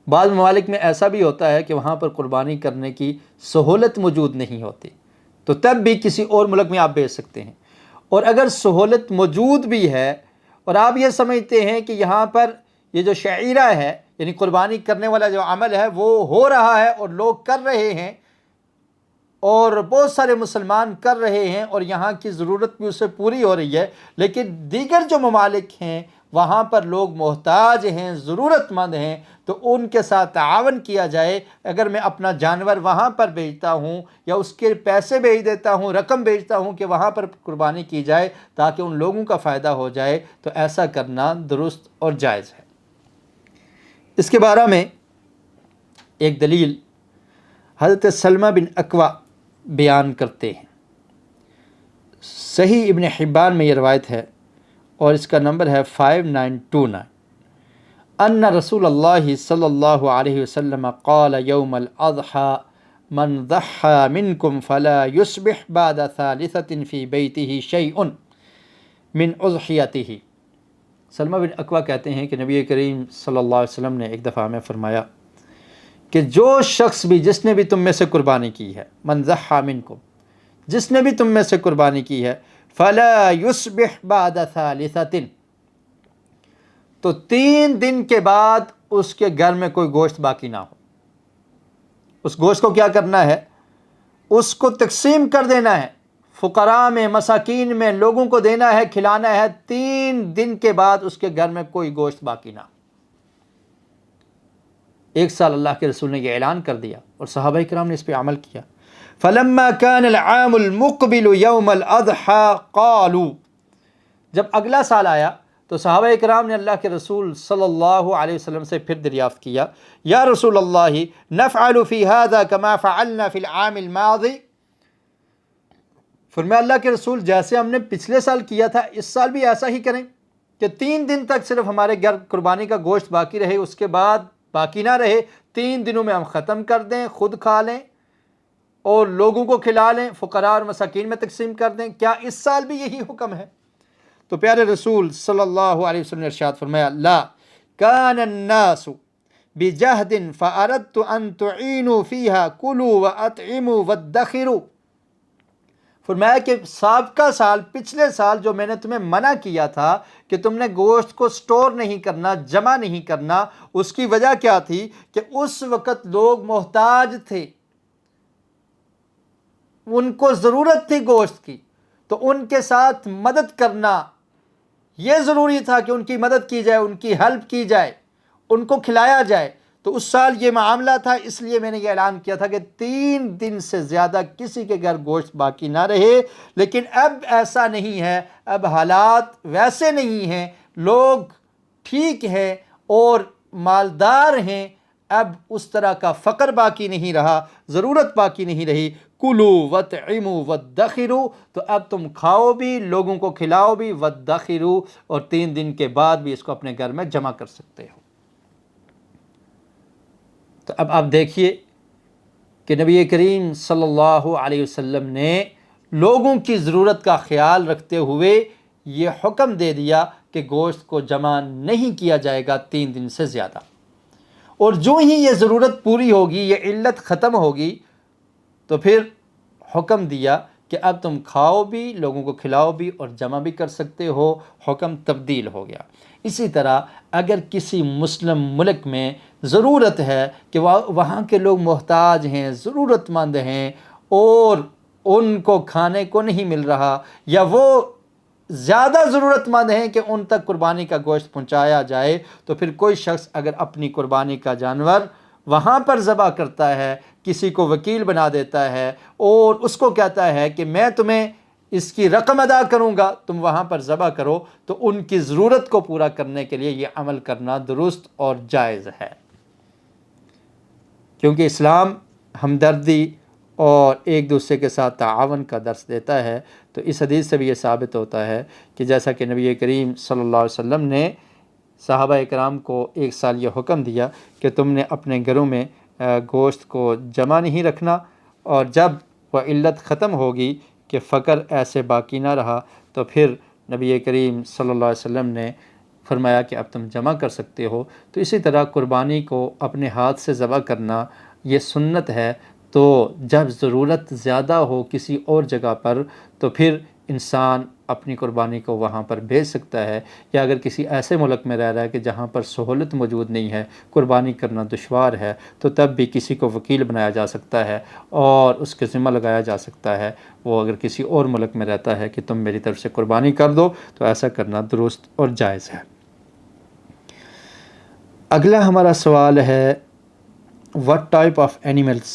بعض ممالک میں ایسا بھی ہوتا ہے کہ وہاں پر قربانی کرنے کی سہولت موجود نہیں ہوتی، تو تب بھی کسی اور ملک میں آپ بھیج سکتے ہیں۔ اور اگر سہولت موجود بھی ہے اور آپ یہ سمجھتے ہیں کہ یہاں پر یہ جو شعیرہ ہے یعنی قربانی کرنے والا جو عمل ہے وہ ہو رہا ہے اور لوگ کر رہے ہیں اور بہت سارے مسلمان کر رہے ہیں اور یہاں کی ضرورت بھی اس سے پوری ہو رہی ہے، لیکن دیگر جو ممالک ہیں وہاں پر لوگ محتاج ہیں، ضرورت مند ہیں، تو ان کے ساتھ تعاون کیا جائے۔ اگر میں اپنا جانور وہاں پر بھیجتا ہوں یا اس کے پیسے بھیج دیتا ہوں، رقم بھیجتا ہوں کہ وہاں پر قربانی کی جائے تاکہ ان لوگوں کا فائدہ ہو جائے، تو ایسا کرنا درست اور جائز ہے۔ اس کے بارے میں ایک دلیل حضرت سلمہ بن اکوع بیان کرتے ہیں۔ صحیح ابن حبان میں یہ روایت ہے اور اس کا نمبر ہے 5929 ان رسول اللہ صلی اللہ علیہ وسلم قال یوم الاضحى من ضحى منکم فلا یصبح بعد ثالثة فی بیتہ شیء من اضحیتہ۔ سلمہ بن اکوع کہتے ہیں کہ نبی کریم صلی اللہ علیہ وسلم نے ایک دفعہ ہمیں فرمایا کہ جو شخص بھی جس نے بھی تم میں سے قربانی کی ہے، من ضحى منکم، جس نے بھی تم میں سے قربانی کی ہے، فلا یصبح بعد ثالثة، تو 3 دن کے بعد اس کے گھر میں کوئی گوشت باقی نہ ہو۔ اس گوشت کو کیا کرنا ہے؟ اس کو تقسیم کر دینا ہے، فقراء میں، مساکین میں، لوگوں کو دینا ہے، کھلانا ہے۔ 3 دن کے بعد اس کے گھر میں کوئی گوشت باقی نہ ہو۔ 1 سال اللہ کے رسول نے یہ اعلان کر دیا اور صحابہ کرام نے اس پہ عمل کیا۔ فلما كان العام المقبل يوم الاضحى قالوا، جب اگلا سال آیا تو صحابہ کرام نے اللہ کے رسول صلی اللہ علیہ وسلم سے پھر دریافت کیا، یا رسول اللہ نفعل في هذا كما فعلنا في العام الماضي، فرمایا اللہ کے رسول جیسے ہم نے پچھلے سال کیا تھا اس سال بھی ایسا ہی کریں کہ 3 دن تک صرف ہمارے گھر قربانی کا گوشت باقی رہے، اس کے بعد باقی نہ رہے، 3 دنوں میں ہم ختم کر دیں، خود کھا لیں اور لوگوں کو کھلا لیں، فقراء اور مساکین میں تقسیم کر دیں۔ کیا اس سال بھی یہی حکم ہے؟ تو پیارے رسول صلی اللہ علیہ وسلم نے ارشاد فرمایا، لا کان الناس بجہد فاردت ان تعینوا فیہا کلوا واطعموا وادخروا، فرمایا کہ سابقہ سال، پچھلے سال جو میں نے تمہیں منع کیا تھا کہ تم نے گوشت کو سٹور نہیں کرنا، جمع نہیں کرنا، اس کی وجہ کیا تھی کہ اس وقت لوگ محتاج تھے، ان کو ضرورت تھی گوشت کی، تو ان کے ساتھ مدد کرنا یہ ضروری تھا کہ ان کی مدد کی جائے، ان کی ہیلپ کی جائے، ان کو کھلایا جائے۔ تو اس سال یہ معاملہ تھا، اس لیے میں نے یہ اعلان کیا تھا کہ 3 دن سے زیادہ کسی کے گھر گوشت باقی نہ رہے۔ لیکن اب ایسا نہیں ہے، اب حالات ویسے نہیں ہیں، لوگ ٹھیک ہیں اور مالدار ہیں، اب اس طرح کا فقر باقی نہیں رہا، ضرورت باقی نہیں رہی۔ کلوا واطعموا وادخروا، تو اب تم کھاؤ بھی، لوگوں کو کھلاؤ بھی، وادخروا، اور 3 دن کے بعد بھی اس کو اپنے گھر میں جمع کر سکتے ہو۔ تو اب آپ دیکھیے کہ نبی کریم صلی اللہ علیہ وسلم نے لوگوں کی ضرورت کا خیال رکھتے ہوئے یہ حکم دے دیا کہ گوشت کو جمع نہیں کیا جائے گا 3 دن سے زیادہ، اور جو ہی یہ ضرورت پوری ہوگی، یہ علت ختم ہوگی، تو پھر حکم دیا کہ اب تم کھاؤ بھی، لوگوں کو کھلاؤ بھی اور جمع بھی کر سکتے ہو۔ حکم تبدیل ہو گیا۔ اسی طرح اگر کسی مسلم ملک میں ضرورت ہے کہ وہاں کے لوگ محتاج ہیں، ضرورت مند ہیں اور ان کو کھانے کو نہیں مل رہا، یا وہ زیادہ ضرورت مند ہیں کہ ان تک قربانی کا گوشت پہنچایا جائے، تو پھر کوئی شخص اگر اپنی قربانی کا جانور وہاں پر ذبح کرتا ہے، کسی کو وکیل بنا دیتا ہے اور اس کو کہتا ہے کہ میں تمہیں اس کی رقم ادا کروں گا، تم وہاں پر ذبح کرو، تو ان کی ضرورت کو پورا کرنے کے لیے یہ عمل کرنا درست اور جائز ہے، کیونکہ اسلام ہمدردی اور ایک دوسرے کے ساتھ تعاون کا درس دیتا ہے۔ تو اس حدیث سے بھی یہ ثابت ہوتا ہے کہ جیسا کہ نبی کریم صلی اللہ علیہ وسلم نے صحابہ اکرام کو ایک سال یہ حکم دیا کہ تم نے اپنے گھروں میں گوشت کو جمع نہیں رکھنا، اور جب وہ علت ختم ہوگی کہ فقر ایسے باقی نہ رہا تو پھر نبی کریم صلی اللہ علیہ وسلم نے فرمایا کہ اب تم جمع کر سکتے ہو۔ تو اسی طرح قربانی کو اپنے ہاتھ سے ذبح کرنا یہ سنت ہے، تو جب ضرورت زیادہ ہو کسی اور جگہ پر تو پھر انسان اپنی قربانی کو وہاں پر بھیج سکتا ہے، یا اگر کسی ایسے ملک میں رہ رہا ہے کہ جہاں پر سہولت موجود نہیں ہے، قربانی کرنا دشوار ہے، تو تب بھی کسی کو وکیل بنایا جا سکتا ہے اور اس کے ذمہ لگایا جا سکتا ہے، وہ اگر کسی اور ملک میں رہتا ہے، کہ تم میری طرف سے قربانی کر دو، تو ایسا کرنا درست اور جائز ہے۔ اگلا ہمارا سوال ہے، what type of animals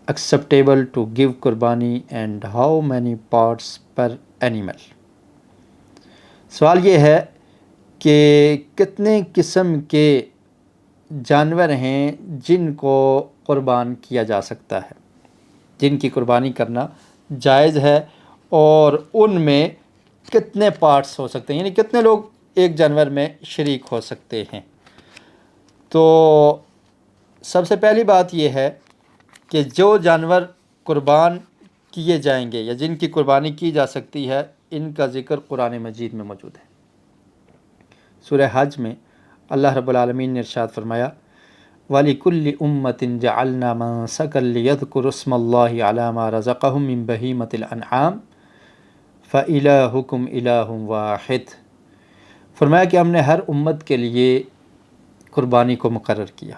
acceptable to give قربانی and how many parts per animal؟ سوال یہ ہے کہ کتنے قسم کے جانور ہیں جن کو قربان کیا جا سکتا ہے، جن کی قربانی کرنا جائز ہے، اور ان میں کتنے پارٹس ہو سکتے ہیں، یعنی کتنے لوگ ایک جانور میں شریک ہو سکتے ہیں۔ تو سب سے پہلی بات یہ ہے کہ جو جانور قربان کیے جائیں گے یا جن کی قربانی کی جا سکتی ہے، ان کا ذکر قرآن مجید میں موجود ہے۔ سورہ حج میں اللہ رب العالمین نے ارشاد فرمایا، وَلِكُلِّ أُمَّةٍ جَعَلْنَا مَنسَكًا لِيَذْكُرُوا اسْمَ اللَّهِ عَلَى مَا رَزَقَهُم مِّن بَهِيمَةِ الْأَنْعَامِ فَإِلَٰهُكُمْ إِلَٰهٌ وَاحِدٌ۔ فرمایا کہ ہم نے ہر امت کے لیے قربانی کو مقرر کیا،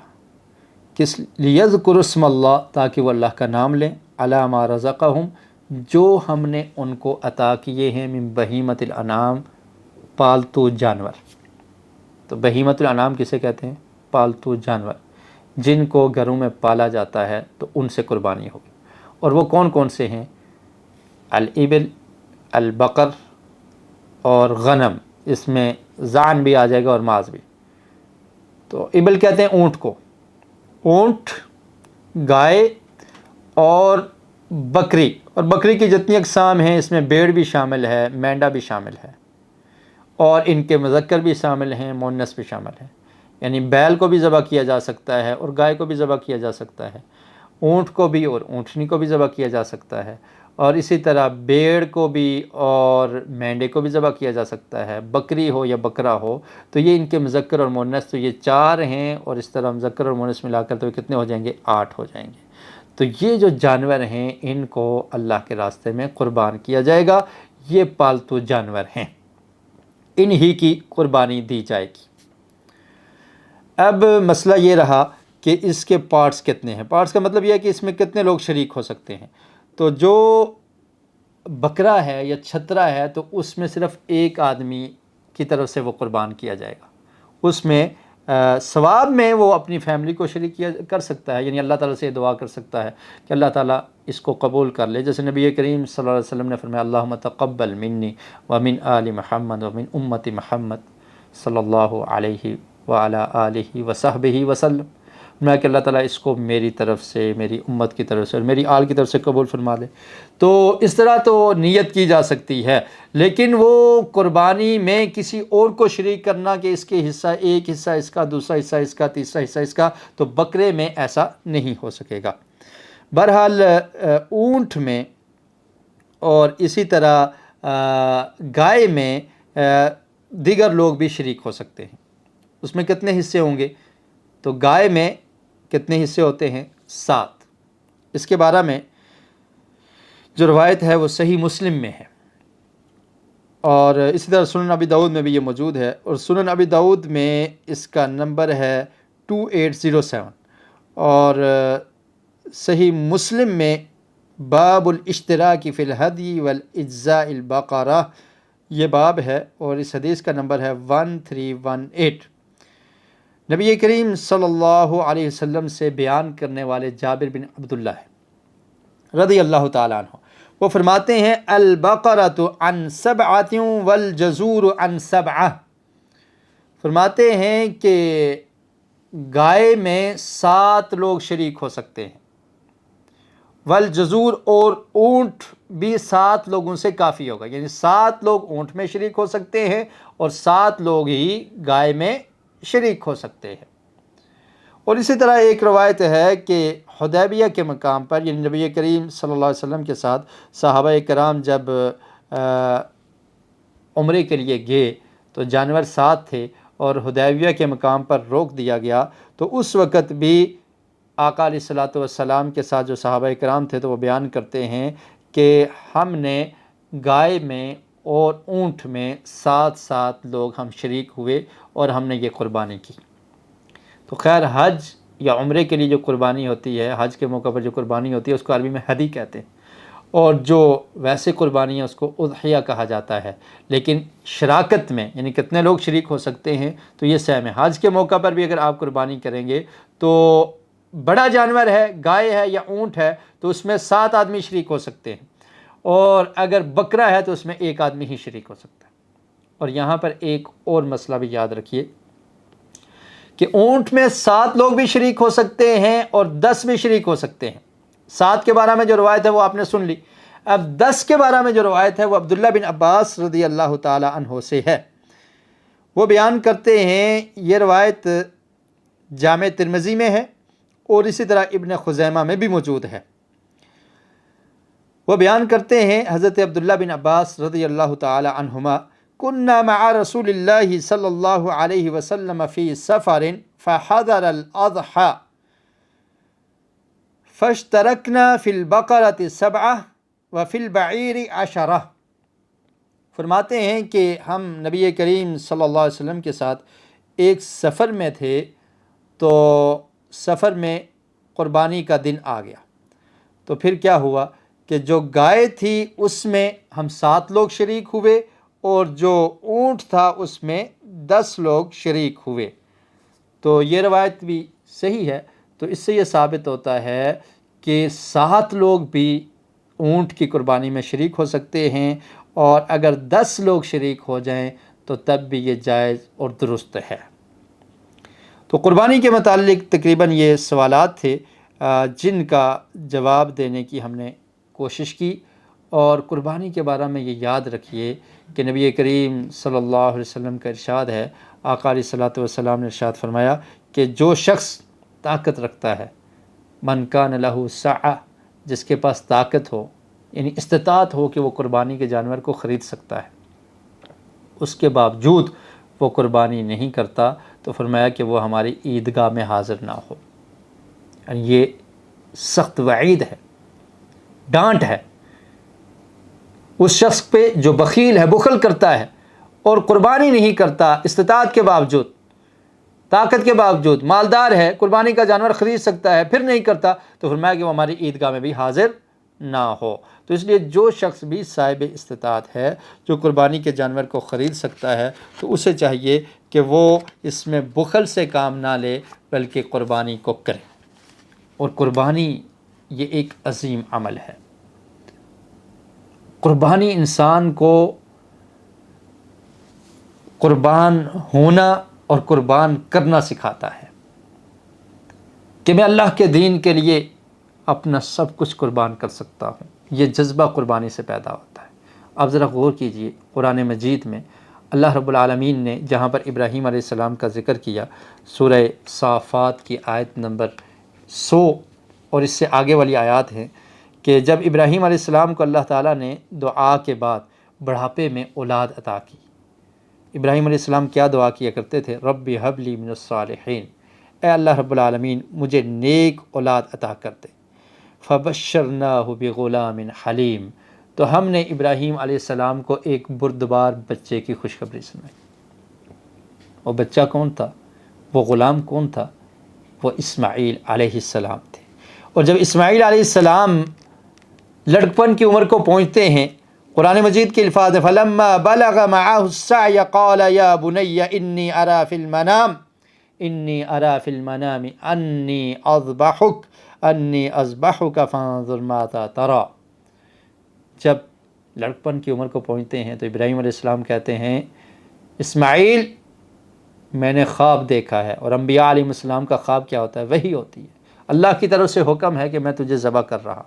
کس لیذکروا اسم اللہ، تاکہ وہ اللہ کا نام لیں، علی ما رزقہم، جو ہم نے ان کو عطا کیے ہیں، من بہیمۃ الانعام، پالتو جانور۔ تو بہیمۃ الانعام کسے کہتے ہیں؟ پالتو جانور جن کو گھروں میں پالا جاتا ہے، تو ان سے قربانی ہوگی۔ اور وہ کون کون سے ہیں؟ الابل، البقر اور غنم، اس میں ذعن بھی آ جائے گا اور ماز بھی۔ تو ابل کہتے ہیں اونٹ کو، اونٹ، گائے اور بکری، اور بکری کی جتنی اقسام ہیں اس میں بیڑ بھی شامل ہے، مینڈا بھی شامل ہے، اور ان کے مذکر بھی شامل ہیں، مؤنث بھی شامل ہیں، یعنی بیل کو بھی ذبح کیا جا سکتا ہے اور گائے کو بھی ذبح کیا جا سکتا ہے، اونٹ کو بھی اور اونٹنی کو بھی ذبح کیا جا سکتا ہے، اور اسی طرح بیڑ کو بھی اور مینڈے کو بھی ذبح کیا جا سکتا ہے، بکری ہو یا بکرا ہو۔ تو یہ ان کے مذکر اور مؤنث تو یہ 4 ہیں، اور اس طرح مذکر اور مؤنث ملا کر تو یہ کتنے ہو جائیں گے؟ 8 ہو جائیں گے۔ تو یہ جو جانور ہیں ان کو اللہ کے راستے میں قربان کیا جائے گا، یہ پالتو جانور ہیں، انہی کی قربانی دی جائے گی۔ اب مسئلہ یہ رہا کہ اس کے پارٹس کتنے ہیں۔ پارٹس کا مطلب یہ ہے کہ اس میں کتنے لوگ شریک ہو سکتے ہیں۔ تو جو بکرا ہے یا چھترا ہے تو اس میں صرف ایک آدمی کی طرف سے وہ قربان کیا جائے گا، اس میں ثواب میں وہ اپنی فیملی کو شریک کر سکتا ہے، یعنی اللہ تعالیٰ سے دعا کر سکتا ہے کہ اللہ تعالیٰ اس کو قبول کر لے، جیسے نبی کریم صلی اللہ علیہ وسلم نے فرمایا، اللہم تقبل منی ومن آل محمد ومن امت محمد صلی اللہ علیہ وعلی آلہ وصحبہ وسلم۔ میں کہ اللہ تعالیٰ اس کو میری طرف سے، میری امت کی طرف سے اور میری آل کی طرف سے قبول فرما لے۔ تو اس طرح تو نیت کی جا سکتی ہے، لیکن وہ قربانی میں کسی اور کو شریک کرنا کہ اس کے حصہ، ایک حصہ اس کا، دوسرا حصہ اس کا، تیسرا حصہ اس کا، تو بکرے میں ایسا نہیں ہو سکے گا۔ بہرحال اونٹ میں اور اسی طرح گائے میں دیگر لوگ بھی شریک ہو سکتے ہیں۔ اس میں کتنے حصے ہوں گے؟ تو گائے میں کتنے حصے ہوتے ہیں؟ 7۔ اس کے بارے میں جو روایت ہے وہ صحیح مسلم میں ہے، اور اسی طرح سنن ابی داؤد میں بھی یہ موجود ہے، اور سنن ابی داؤد میں اس کا نمبر ہے 2807، اور صحیح مسلم میں باب الاشتراک فی الہدی والاجزاء البقرہ، یہ باب ہے، اور اس حدیث کا نمبر ہے 1318۔ نبی کریم صلی اللہ علیہ وسلم سے بیان کرنے والے جابر بن عبداللہ ہے رضی اللہ تعالیٰ عنہ، وہ فرماتے ہیں، البقرۃ عن 7 والجزور عن 7۔ فرماتے ہیں کہ گائے میں 7 لوگ شریک ہو سکتے ہیں، والجزور، اور اونٹ بھی 7 لوگوں سے کافی ہوگا، یعنی 7 لوگ اونٹ میں شریک ہو سکتے ہیں اور 7 لوگ ہی گائے میں شریک ہو سکتے ہیں۔ اور اسی طرح ایک روایت ہے کہ حدیبیہ کے مقام پر، یعنی نبی کریم صلی اللہ علیہ وسلم کے ساتھ صحابہ کرام جب عمرے کے لیے گئے تو جانور ساتھ تھے اور حدیبیہ کے مقام پر روک دیا گیا، تو اس وقت بھی آقا علیہ الصلوۃ والسلام کے ساتھ جو صحابہ کرام تھے تو وہ بیان کرتے ہیں کہ ہم نے گائے میں اور اونٹ میں 7 لوگ ہم شریک ہوئے اور ہم نے یہ قربانی کی۔ تو خیر حج یا عمرے کے لیے جو قربانی ہوتی ہے، حج کے موقع پر جو قربانی ہوتی ہے اس کو عربی میں ہدی کہتے ہیں، اور جو ویسے قربانی ہے اس کو اضحیہ کہا جاتا ہے۔ لیکن شراکت میں یعنی کتنے لوگ شریک ہو سکتے ہیں تو یہ سیم ہے۔ حج کے موقع پر بھی اگر آپ قربانی کریں گے تو بڑا جانور ہے، گائے ہے یا اونٹ ہے، تو اس میں 7 آدمی شریک ہو سکتے ہیں، اور اگر بکرا ہے تو اس میں 1 آدمی ہی شریک ہو سکتا ہے۔ اور یہاں پر ایک اور مسئلہ بھی یاد رکھیے کہ اونٹ میں 7 لوگ بھی شریک ہو سکتے ہیں اور 10 بھی شریک ہو سکتے ہیں۔ 7 کے بارے میں جو روایت ہے وہ آپ نے سن لی۔ اب 10 کے بارے میں جو روایت ہے وہ عبداللہ بن عباس رضی اللہ تعالی عنہ سے ہے۔ وہ بیان کرتے ہیں، یہ روایت جامع ترمذی میں ہے اور اسی طرح ابن خزیمہ میں بھی موجود ہے۔ وہ بیان کرتے ہیں حضرت عبداللہ بن عباس رضی اللہ تعالی عنہما، كنا مع رسول اللہ صلی اللہ علیہ وسلم فی سفر فحضر الاضحى فاشترکنا فی البقرۃ 7 وفی البعیر 10۔ فرماتے ہیں کہ ہم نبی کریم صلی اللہ علیہ وسلم کے ساتھ ایک سفر میں تھے، تو سفر میں قربانی کا دن آ گیا، تو پھر کیا ہوا کہ جو گائے تھی اس میں ہم 7 لوگ شریک ہوئے اور جو اونٹ تھا اس میں 10 لوگ شریک ہوئے۔ تو یہ روایت بھی صحیح ہے۔ تو اس سے یہ ثابت ہوتا ہے کہ 7 لوگ بھی اونٹ کی قربانی میں شریک ہو سکتے ہیں، اور اگر 10 لوگ شریک ہو جائیں تو تب بھی یہ جائز اور درست ہے۔ تو قربانی کے متعلق تقریباً یہ سوالات تھے جن کا جواب دینے کی ہم نے کوشش کی۔ اور قربانی کے بارے میں یہ یاد رکھیے کہ نبی کریم صلی اللہ علیہ وسلم کا ارشاد ہے، آقا علیہ الصلوۃ والسلام نے ارشاد فرمایا کہ جو شخص طاقت رکھتا ہے، من کان لہ سعہ، جس کے پاس طاقت ہو یعنی استطاعت ہو کہ وہ قربانی کے جانور کو خرید سکتا ہے، اس کے باوجود وہ قربانی نہیں کرتا، تو فرمایا کہ وہ ہماری عیدگاہ میں حاضر نہ ہو۔ یعنی یہ سخت وعید ہے، ڈانٹ ہے اس شخص پہ جو بخیل ہے، بخل کرتا ہے اور قربانی نہیں کرتا، استطاعت کے باوجود، طاقت کے باوجود، مالدار ہے، قربانی کا جانور خرید سکتا ہے، پھر نہیں کرتا، تو فرمایا کہ وہ ہماری عیدگاہ میں بھی حاضر نہ ہو۔ تو اس لیے جو شخص بھی صاحب استطاعت ہے، جو قربانی کے جانور کو خرید سکتا ہے، تو اسے چاہیے کہ وہ اس میں بخل سے کام نہ لے بلکہ قربانی کو کرے۔ اور قربانی یہ ایک عظیم عمل ہے۔ قربانی انسان کو قربان ہونا اور قربان کرنا سکھاتا ہے کہ میں اللہ کے دین کے لیے اپنا سب کچھ قربان کر سکتا ہوں۔ یہ جذبہ قربانی سے پیدا ہوتا ہے۔ اب ذرا غور کیجئے، قرآن مجید میں اللہ رب العالمین نے جہاں پر ابراہیم علیہ السلام کا ذکر کیا، سورہ صافات کی آیت نمبر 100 اور اس سے آگے والی آیات ہیں کہ جب ابراہیم علیہ السلام کو اللہ تعالیٰ نے دعا کے بعد بڑھاپے میں اولاد عطا کی، ابراہیم علیہ السلام کیا دعا کیا کرتے تھے؟ رب ہب لی من الصالحین، اے اللہ رب العالمین مجھے نیک اولاد عطا کر دے۔ فبشرناہ بغلام حلیم، تو ہم نے ابراہیم علیہ السلام کو ایک بردبار بچے کی خوشخبری سنائی۔ وہ بچہ کون تھا؟ وہ غلام کون تھا؟ وہ اسماعیل علیہ السلام تھے۔ اور جب اسماعیل علیہ السلام لڑکپن کی عمر کو پہنچتے ہیں، قرآن مجید کے الفاظ ہیں فَلَمَّا بَلَغَ مَعَهُ السَّعْيَ قَالَ يَا بُنَيَّ إِنِّي أَرَى فِي الْمَنَامِ أَنِّي أَذْبَحُكَ فَانظُرْ مَاذَا تَرَى۔ جب لڑکپن کی عمر کو پہنچتے ہیں تو ابراہیم علیہ السلام کہتے ہیں اسماعیل میں نے خواب دیکھا ہے، اور انبیاء علیہ السلام کا خواب کیا ہوتا ہے؟ وحی ہوتی ہے، اللہ کی طرف سے حکم ہے کہ میں تجھے ذبح کر رہا۔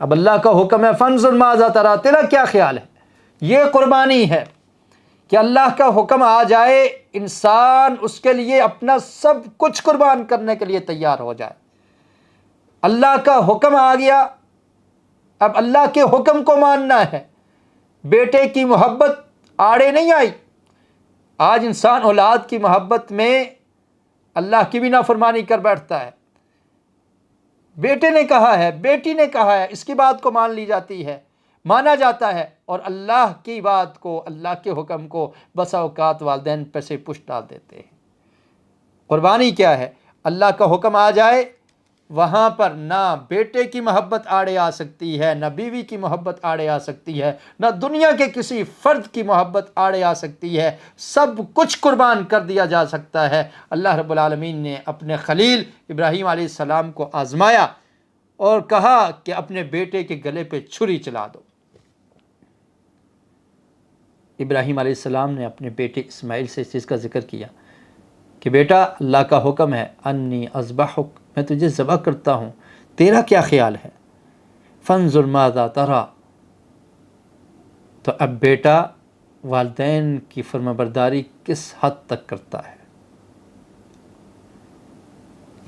اب اللہ کا حکم ہے فانظر ماذا تری، تیرا کیا خیال ہے؟ یہ قربانی ہے، کہ اللہ کا حکم آ جائے انسان اس کے لیے اپنا سب کچھ قربان کرنے کے لیے تیار ہو جائے۔ اللہ کا حکم آ گیا، اب اللہ کے حکم کو ماننا ہے۔ بیٹے کی محبت آڑے نہیں آئی۔ آج انسان اولاد کی محبت میں اللہ کی بھی نافرمانی کر بیٹھتا ہے۔ بیٹے نے کہا ہے، بیٹی نے کہا ہے، اس کی بات کو مان لی جاتی ہے، مانا جاتا ہے، اور اللہ کی بات کو، اللہ کے حکم کو بسا اوقات والدین پہ سے پشت ڈال دیتے ہیں۔ قربانی کیا ہے؟ اللہ کا حکم آ جائے، وہاں پر نہ بیٹے کی محبت آڑے آ سکتی ہے، نہ بیوی کی محبت آڑے آ سکتی ہے، نہ دنیا کے کسی فرد کی محبت آڑے آ سکتی ہے، سب کچھ قربان کر دیا جا سکتا ہے۔ اللہ رب العالمین نے اپنے خلیل ابراہیم علیہ السلام کو آزمایا اور کہا کہ اپنے بیٹے کے گلے پہ چھری چلا دو۔ ابراہیم علیہ السلام نے اپنے بیٹے اسماعیل سے اس چیز کا ذکر کیا کہ بیٹا، اللہ کا حکم ہے، انی اذبحک، میں تجھے ذبح کرتا ہوں، تیرا کیا خیال ہے؟ فانظر ماذا تری، تو اب بیٹا والدین کی فرمانبرداری کس حد تک کرتا ہے۔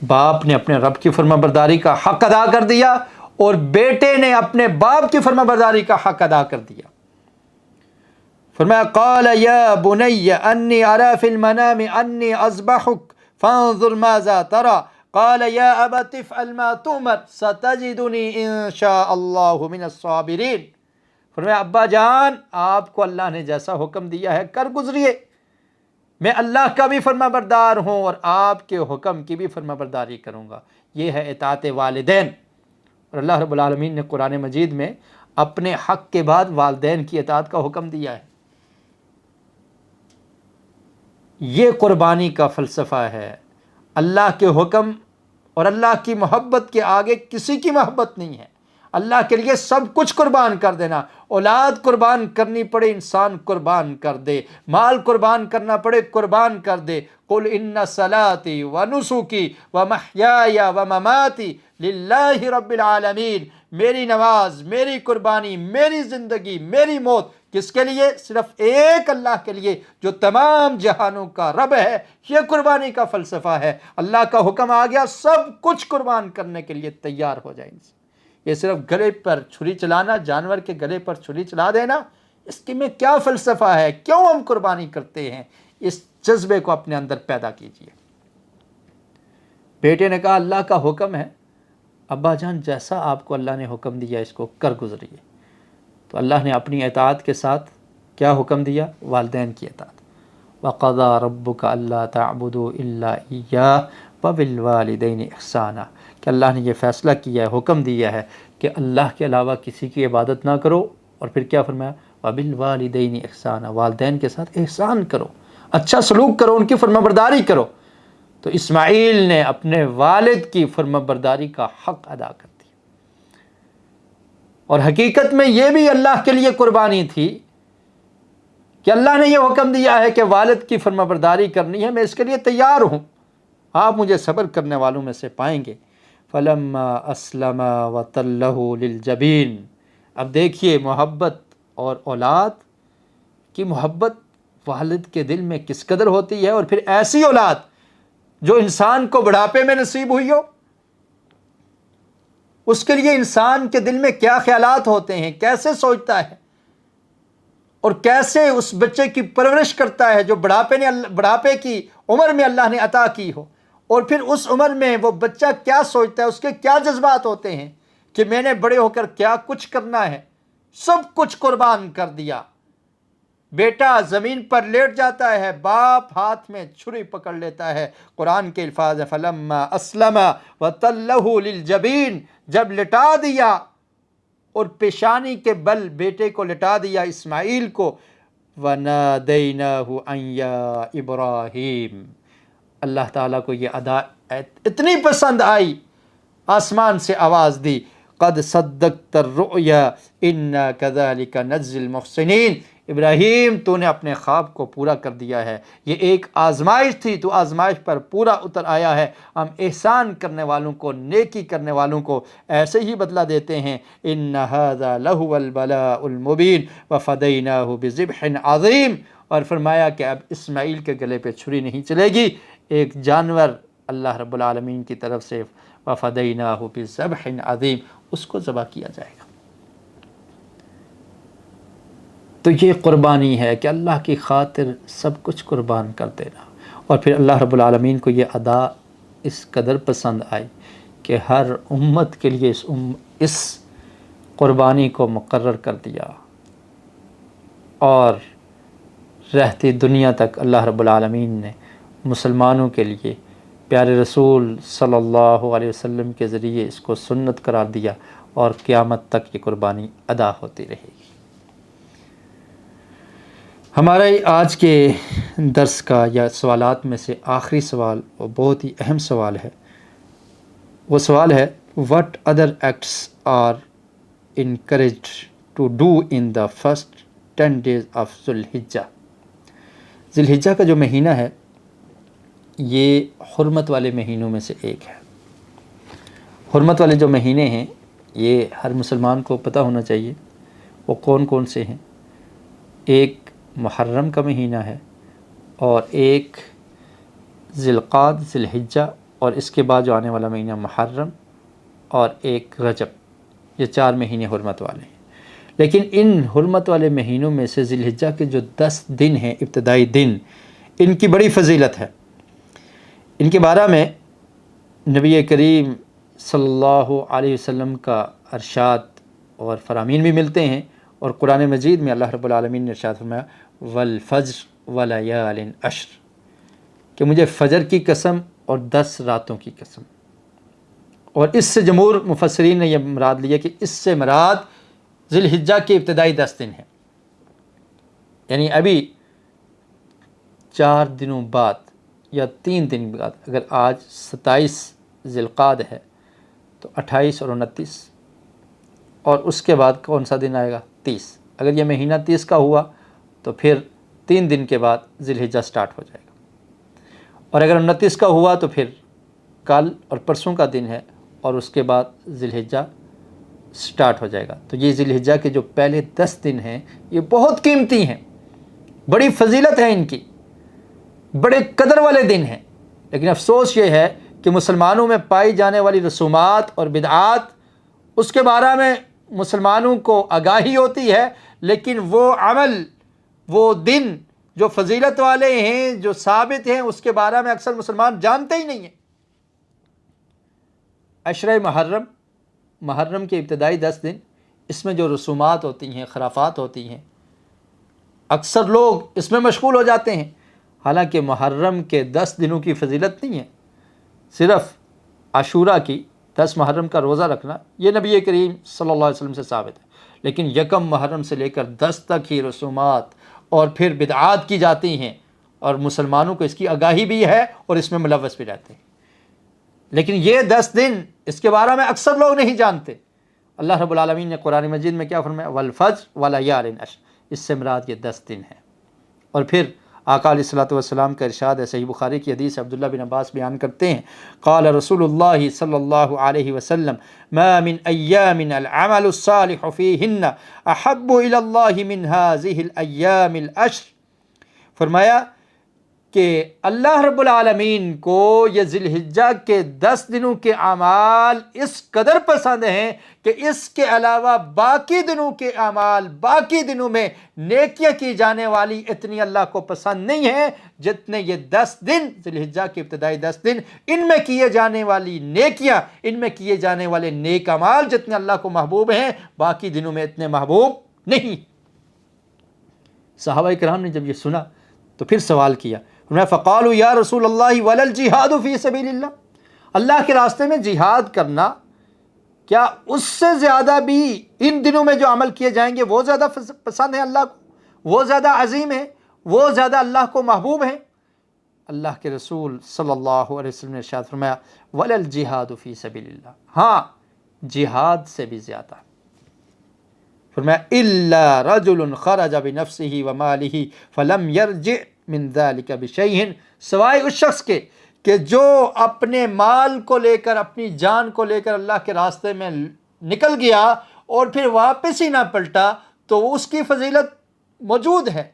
باپ نے اپنے رب کی فرمانبرداری کا حق ادا کر دیا اور بیٹے نے اپنے باپ کی فرمانبرداری کا حق ادا کر دیا۔ فرمایا قال یا بنی انی اری فی المنام انی اذبحک فانظر ماذا تری قال یا ابت افعل ما تؤمر ستجدنی ان شاء اللہ من الصابرین۔ فرمایا ابا جان، آپ کو اللہ نے جیسا حکم دیا ہے کر گزریے، میں اللہ کا بھی فرما بردار ہوں اور آپ کے حکم کی بھی فرما برداری کروں گا۔ یہ ہے اطاعت والدین۔ اور اللہ رب العالمین نے قرآن مجید میں اپنے حق کے بعد والدین کی اطاعت کا حکم دیا ہے۔ یہ قربانی کا فلسفہ ہے۔ اللہ کے حکم اور اللہ کی محبت کے آگے کسی کی محبت نہیں ہے۔ اللہ کے لیے سب کچھ قربان کر دینا، اولاد قربان کرنی پڑے انسان قربان کر دے، مال قربان کرنا پڑے قربان کر دے۔ قل ان صلاتی ونسکی ومحیای ومماتی للہ رب العالمین، میری نماز، میری قربانی، میری زندگی، میری موت کس کے لیے؟ صرف ایک اللہ کے لیے جو تمام جہانوں کا رب ہے۔ یہ قربانی کا فلسفہ ہے۔ اللہ کا حکم آ گیا، سب کچھ قربان کرنے کے لیے تیار ہو جائیں۔ یہ صرف گلے پر چھری چلانا، جانور کے گلے پر چھری چلا دینا، اس کے میں کیا فلسفہ ہے؟ کیوں ہم قربانی کرتے ہیں؟ اس جذبے کو اپنے اندر پیدا کیجیے۔ بیٹے نے کہا اللہ کا حکم ہے، ابا جان جیسا آپ کو اللہ نے حکم دیا اس کو کر گزریے۔ تو اللہ نے اپنی اطاعت کے ساتھ کیا حکم دیا؟ والدین کی اطاعت۔ وَقَضَىٰ رَبُّكَ أَلَّا تَعْبُدُوا إِلَّا إِيَّاهُ وَبِالْوَالِدَيْنِ إِحْسَانًا، کہ اللہ نے یہ فیصلہ کیا ہے، حکم دیا ہے کہ اللہ کے علاوہ کسی کی عبادت نہ کرو، اور پھر کیا فرمایا؟ وَبِالْوَالِدَيْنِ إِحْسَانًا، والدین کے ساتھ احسان کرو، اچھا سلوک کرو، ان کی فرمانبرداری کرو۔ تو اسماعیل نے اپنے والد کی فرمانبرداری کا حق ادا کر دیا، اور حقیقت میں یہ بھی اللہ کے لیے قربانی تھی کہ اللہ نے یہ حکم دیا ہے کہ والد کی فرمانبرداری کرنی ہے، میں اس کے لیے تیار ہوں، آپ مجھے صبر کرنے والوں میں سے پائیں گے۔ فَلَمَّا أَسْلَمَا وَتَلَّهُ لِلْجَبِينِ، اب دیکھیے محبت اور اولاد کی محبت والد کے دل میں کس قدر ہوتی ہے، اور پھر ایسی اولاد جو انسان کو بڑھاپے میں نصیب ہوئی ہو، اس کے لیے انسان کے دل میں کیا خیالات ہوتے ہیں، کیسے سوچتا ہے، اور کیسے اس بچے کی پرورش کرتا ہے جو بڑھاپے کی عمر میں اللہ نے عطا کی ہو، اور پھر اس عمر میں وہ بچہ کیا سوچتا ہے، اس کے کیا جذبات ہوتے ہیں کہ میں نے بڑے ہو کر کیا کچھ کرنا ہے۔ سب کچھ قربان کر دیا۔ بیٹا زمین پر لیٹ جاتا ہے، باپ ہاتھ میں چھری پکڑ لیتا ہے۔ قرآن کے الفاظ فَلَمَّا أَسْلَمَ وَتَلَّهُ لِلْجَبِينِ، جب لٹا دیا اور پیشانی کے بل بیٹے کو لٹا دیا اسماعیل کو، وَنَادَيْنَاهُ أَن يَا إِبْرَاهِيمُ، اللہ تعالیٰ کو یہ ادا اتنی پسند آئی، آسمان سے آواز دی، قَدْ صَدَّقْتَ الرُّؤْيَا إِنَّا كَذَلِكَ نَجْزِي الْمُحْسِنِينَ، ابراہیم تو نے اپنے خواب کو پورا کر دیا ہے، یہ ایک آزمائش تھی، تو آزمائش پر پورا اتر آیا ہے، ہم احسان کرنے والوں کو، نیکی کرنے والوں کو ایسے ہی بدلہ دیتے ہیں۔ إِنَّ هَذَا لَهُوَ الْبَلَاءُ الْمُبِينُ وَفَدَيْنَاهُ بِذِبْحٍ عَظِيمٍ، اور فرمایا کہ اب اسماعیل کے گلے پہ چھری نہیں چلے گی، ایک جانور اللہ رب العالمین کی طرف سے وَفَدَيْنَاهُ بِذَبْحٍ عَظِيمٍ اس کو ذبح کیا جائے گا۔ تو یہ قربانی ہے کہ اللہ کی خاطر سب کچھ قربان کر دینا، اور پھر اللہ رب العالمین کو یہ ادا اس قدر پسند آئی کہ ہر امت کے لیے اس قربانی کو مقرر کر دیا، اور رہتی دنیا تک اللہ رب العالمین نے مسلمانوں کے لیے پیارے رسول صلی اللہ علیہ وسلم کے ذریعے اس کو سنت قرار دیا، اور قیامت تک یہ قربانی ادا ہوتی رہے گی۔ ہمارے آج کے درس کا یا سوالات میں سے آخری سوال وہ بہت ہی اہم سوال ہے۔ وہ سوال ہے what other acts are encouraged to do in the first 10 days of ذی الحجہ۔ ذی الحجہ کا جو مہینہ ہے یہ حرمت والے مہینوں میں سے ایک ہے۔ حرمت والے جو مہینے ہیں یہ ہر مسلمان کو پتہ ہونا چاہیے وہ کون کون سے ہیں۔ ایک محرم کا مہینہ ہے، اور ایک ذی القعدہ ذی الحجہ، اور اس کے بعد جو آنے والا مہینہ محرم، اور ایک رجب۔ یہ 4 مہینے حرمت والے ہیں۔ لیکن ان حرمت والے مہینوں میں سے ذی الحجہ کے جو 10 دن ہیں، ابتدائی دن، ان کی بڑی فضیلت ہے۔ ان کے بارے میں نبی کریم صلی اللہ علیہ وسلم کا ارشاد اور فرامین بھی ملتے ہیں، اور قرآن مجید میں اللہ رب العالمین نے ارشاد فرمایا والفجر ولیال عشر، کہ مجھے فجر کی قسم اور 10 راتوں کی قسم۔ اور اس سے جمہور مفسرین نے یہ مراد لیا کہ اس سے مراد ذی الحجہ کے ابتدائی 10 دن ہیں، یعنی ابھی 4 دنوں بعد یا 3 دن بعد، اگر آج 27 ذی القعدہ ہے تو 28 اور 29، اور اس کے بعد کون سا دن آئے گا؟ 30۔ اگر یہ مہینہ 30 کا ہوا تو پھر 3 دن کے بعد ذی الحجہ سٹارٹ ہو جائے گا، اور اگر 29 کا ہوا تو پھر کل اور پرسوں کا دن ہے، اور اس کے بعد ذی الحجہ سٹارٹ ہو جائے گا۔ تو یہ ذی الحجہ کے جو پہلے 10 دن ہیں یہ بہت قیمتی ہیں، بڑی فضیلت ہے ان کی، بڑے قدر والے دن ہیں۔ لیکن افسوس یہ ہے کہ مسلمانوں میں پائی جانے والی رسومات اور بدعات، اس کے بارے میں مسلمانوں کو آگاہی ہوتی ہے، لیکن وہ عمل، وہ دن جو فضیلت والے ہیں، جو ثابت ہیں، اس کے بارے میں اکثر مسلمان جانتے ہی نہیں ہیں۔ عشرہ محرم کے ابتدائی 10 دن، اس میں جو رسومات ہوتی ہیں، خرافات ہوتی ہیں، اکثر لوگ اس میں مشغول ہو جاتے ہیں، حالانکہ محرم کے 10 دنوں کی فضیلت نہیں ہے۔ صرف عاشورہ کی 10 محرم کا روزہ رکھنا یہ نبی کریم صلی اللہ علیہ وسلم سے ثابت ہے، لیکن یکم محرم سے لے کر 10 تک ہی رسومات اور پھر بدعات کی جاتی ہیں، اور مسلمانوں کو اس کی آگاہی بھی ہے اور اس میں ملوث بھی رہتے ہیں۔ لیکن یہ 10 دن اس کے بارے میں اکثر لوگ نہیں جانتے۔ اللہ رب العالمین نے قرآن مجید میں کیا فرمایا؟ والفجر ولیال عشر، اس سے مراد یہ 10 دن ہیں۔ اور پھر آقا علیہ الصلوۃ والسلام کا ارشاد ہے، صحیح بخاری کی حدیث عبداللہ بن عباس بیان کرتے ہیں، قال رسول اللہ صلی اللہ علیہ وسلم ما من ایام العمل الصالح فیہن احب الی اللہ من هذه الایام العشر۔ فرمایا کہ اللہ رب العالمین کو یہ ذی الحجہ کے 10 دنوں کے اعمال اس قدر پسند ہیں کہ اس کے علاوہ باقی دنوں کے اعمال، باقی دنوں میں نیکیاں کی جانے والی اتنی اللہ کو پسند نہیں ہیں جتنے یہ 10 دن، ذی الحجہ کے ابتدائی 10 دن، ان میں کیے جانے والی نیکیاں، ان میں کیے جانے والے نیک اعمال جتنے اللہ کو محبوب ہیں، باقی دنوں میں اتنے محبوب نہیں۔ صحابہ کرام نے جب یہ سنا تو پھر سوال کیا، فقالوا یا رسول اللہ ولا الجہاد فی سبیل اللہ، اللہ کے راستے میں جہاد کرنا کیا اس سے زیادہ بھی ان دنوں میں جو عمل کیے جائیں گے وہ زیادہ پسند ہے اللہ کو، وہ زیادہ عظیم ہے، وہ زیادہ اللہ کو محبوب ہیں؟ اللہ کے رسول صلی اللہ علیہ وسلم نے ارشاد فرمایا ولا الجہاد فی سبیل اللہ، ہاں جہاد سے بھی زیادہ۔ فرمایا الا رجل خرج بنفسه وماله فلم يرجع من ذلك بشیء، سوائے اس شخص کے کہ جو اپنے مال کو لے کر، اپنی جان کو لے کر اللہ کے راستے میں نکل گیا اور پھر واپس ہی نہ پلٹا، تو اس کی فضیلت موجود ہے،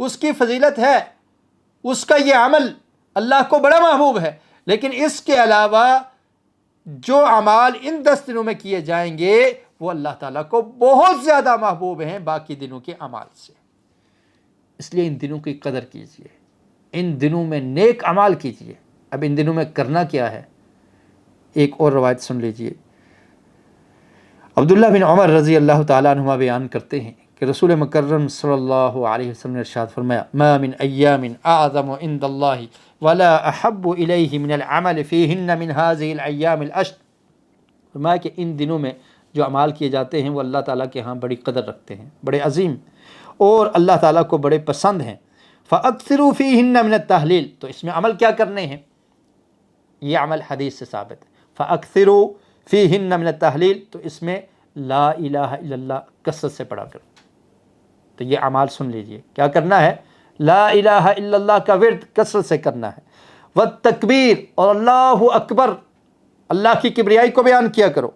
اس کی فضیلت ہے، اس کا یہ عمل اللہ کو بڑا محبوب ہے، لیکن اس کے علاوہ جو اعمال ان 10 دنوں میں کیے جائیں گے وہ اللہ تعالیٰ کو بہت زیادہ محبوب ہیں باقی دنوں کے اعمال سے۔ اس لیے ان دنوں کی قدر کیجیے، ان دنوں میں نیک اعمال کیجیے۔ اب ان دنوں میں کرنا کیا ہے، ایک اور روایت سن لیجیے۔ عبداللہ بن عمر رضی اللہ تعالیٰ عنہما بیان کرتے ہیں کہ رسول مکرم صلی اللہ علیہ وسلم نے ارشاد فرمایا، ما من ایام اعظم عند اللہ ولا احب الیہ من العمل فیہن من هذه الایام العشر۔ فرمایا کہ ان دنوں میں جو اعمال کیے جاتے ہیں وہ اللہ تعالیٰ کے ہاں بڑی قدر رکھتے ہیں، بڑے عظیم اور اللہ تعالیٰ کو بڑے پسند ہیں۔ فاکثروا فیہن من التہلیل، تو اس میں عمل کیا کرنے ہیں، یہ عمل حدیث سے ثابت ہے۔ فاکثروا فیہن من التہلیل، تو اس میں لا الہ الا اللہ کثرت سے پڑھا کرو۔ تو یہ اعمال سن لیجئے، کیا کرنا ہے، لا الہ الا اللہ کا ورد کثرت سے کرنا ہے۔ والتکبیر، اور اللہ اکبر، اللہ کی کبریائی کو بیان کیا کرو۔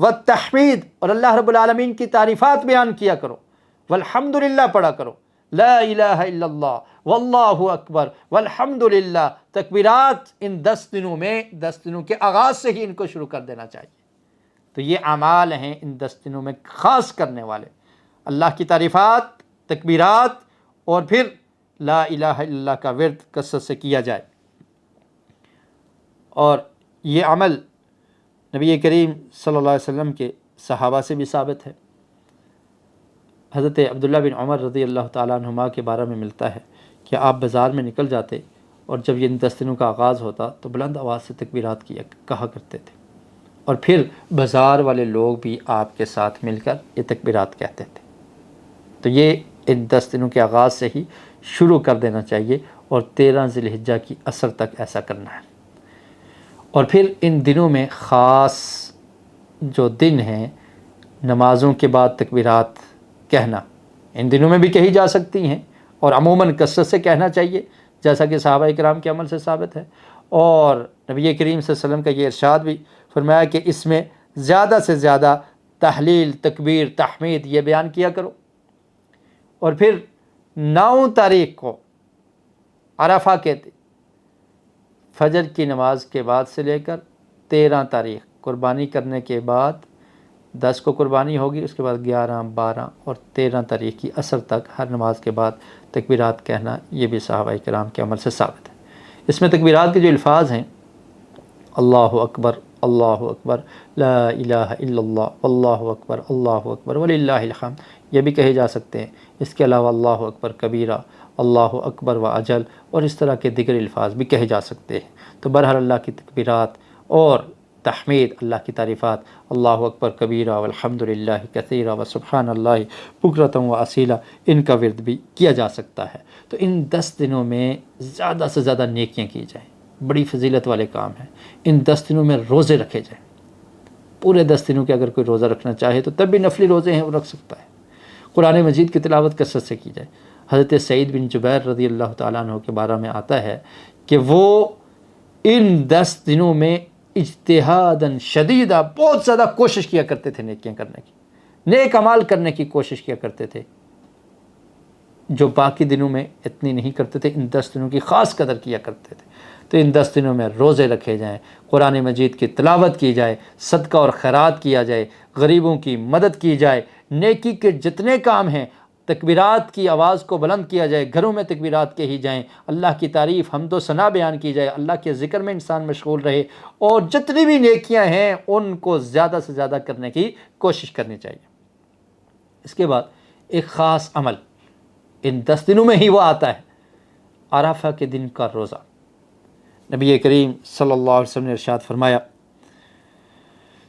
والتحمید، اور اللہ رب العالمین کی تعریفات بیان کیا کرو۔ والحمدللہ پڑھا کرو، لا الہ الا اللہ واللہ اکبر والحمدللہ۔ تکبیرات ان 10 دنوں میں، 10 دنوں کے آغاز سے ہی ان کو شروع کر دینا چاہیے۔ تو یہ اعمال ہیں ان 10 دنوں میں خاص کرنے والے، اللہ کی تعریفات، تکبیرات، اور پھر لا الہ الا اللہ کا ورد کثرت سے کیا جائے۔ اور یہ عمل نبی کریم صلی اللہ علیہ وسلم کے صحابہ سے بھی ثابت ہے۔ حضرت عبداللہ بن عمر رضی اللہ تعالیٰ عنہما کے بارے میں ملتا ہے کہ آپ بازار میں نکل جاتے اور جب یہ 10 دنوں کا آغاز ہوتا تو بلند آواز سے تکبیرات کہا کرتے تھے، اور پھر بازار والے لوگ بھی آپ کے ساتھ مل کر یہ تکبیرات کہتے تھے۔ تو یہ ان 10 دنوں کے آغاز سے ہی شروع کر دینا چاہیے، اور 13 ذی الحجہ کی عصر تک ایسا کرنا ہے۔ اور پھر ان دنوں میں خاص جو دن ہیں، نمازوں کے بعد تکبیرات کہنا ان دنوں میں بھی کہی جا سکتی ہیں، اور عموماً کثرت سے کہنا چاہیے جیسا کہ صحابہ کرام کے عمل سے ثابت ہے۔ اور نبی کریم صلی اللہ علیہ وسلم کا یہ ارشاد بھی فرمایا کہ اس میں زیادہ سے زیادہ تحلیل، تکبیر، تحمید یہ بیان کیا کرو۔ اور پھر 9 تاریخ کو عرفہ کے دن فجر کی نماز کے بعد سے لے کر 13 تاریخ قربانی کرنے کے بعد 10 کو قربانی ہوگی، اس کے بعد 11، 12 اور 13 تاریخ کی عصر تک ہر نماز کے بعد تکبیرات کہنا، یہ بھی صحابہ کرام کے عمل سے ثابت ہے۔ اس میں تکبیرات کے جو الفاظ ہیں، اللہ اکبر، اللہ اکبر، لا الہ الا اللہ، اللہ اکبر، اللہ اکبر وللہ الحمد، یہ بھی کہے جا سکتے ہیں۔ اس کے علاوہ اللہ اکبر کبیرہ، اللہ اکبر و اجل، اور اس طرح کے دیگر الفاظ بھی کہے جا سکتے ہیں۔ تو بہرحال اللہ کی تکبیرات اور تحمید، اللہ کی تعریفات، اللہ اکبر کبیرہ والحمد للہ کثیرہ وسبحان اللہ بکرۃ و اصیلہ، ان کا ورد بھی کیا جا سکتا ہے۔ تو ان 10 دنوں میں زیادہ سے زیادہ نیکیاں کی جائیں، بڑی فضیلت والے کام ہیں۔ ان 10 دنوں میں روزے رکھے جائیں، پورے 10 دنوں کے اگر کوئی روزہ رکھنا چاہے تو تب بھی نفلی روزے ہیں وہ رکھ سکتا ہے۔ قرآن مجید کی تلاوت کثرت سے کی جائے۔ حضرت سعید بن جبیر رضی اللہ تعالیٰ عنہ کے بارے میں آتا ہے کہ وہ ان 10 دنوں میں اجتہاداً شدیدہ بہت زیادہ کوشش کیا کرتے تھے نیکیاں کرنے کی، نیک اعمال کرنے کی کوشش کیا کرتے تھے، جو باقی دنوں میں اتنی نہیں کرتے تھے۔ ان 10 دنوں کی خاص قدر کیا کرتے تھے۔ تو ان 10 دنوں میں روزے رکھے جائیں، قرآن مجید کی تلاوت کی جائے، صدقہ اور خیرات کیا جائے، غریبوں کی مدد کی جائے، نیکی کے جتنے کام ہیں، تکبیرات کی آواز کو بلند کیا جائے، گھروں میں تکبیرات کہی جائیں، اللہ کی تعریف، حمد و ثنا بیان کی جائے، اللہ کے ذکر میں انسان مشغول رہے، اور جتنی بھی نیکیاں ہیں ان کو زیادہ سے زیادہ کرنے کی کوشش کرنی چاہیے۔ اس کے بعد ایک خاص عمل ان 10 دنوں میں ہی وہ آتا ہے، عرفہ کے دن کا روزہ۔ نبی کریم صلی اللہ علیہ وسلم نے ارشاد فرمایا،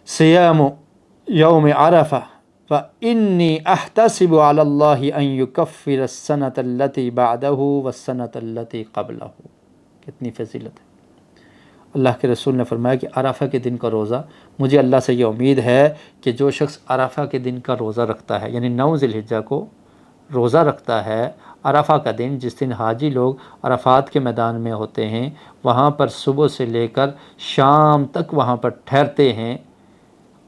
صیام یوم عرفہ فإنی احتسب علی اللہ ان یکفر السنۃ التی بعدہ والسنۃ التی قبلہ۔ کتنی فضیلت ہے۔ اللہ کے رسول نے فرمایا کہ عرفہ کے دن کا روزہ، مجھے اللہ سے یہ امید ہے کہ جو شخص عرفہ کے دن کا روزہ رکھتا ہے، یعنی 9 ذی الحجہ کو روزہ رکھتا ہے، عرفہ کا دن جس دن حاجی لوگ عرفات کے میدان میں ہوتے ہیں، وہاں پر صبح سے لے کر شام تک وہاں پر ٹھہرتے ہیں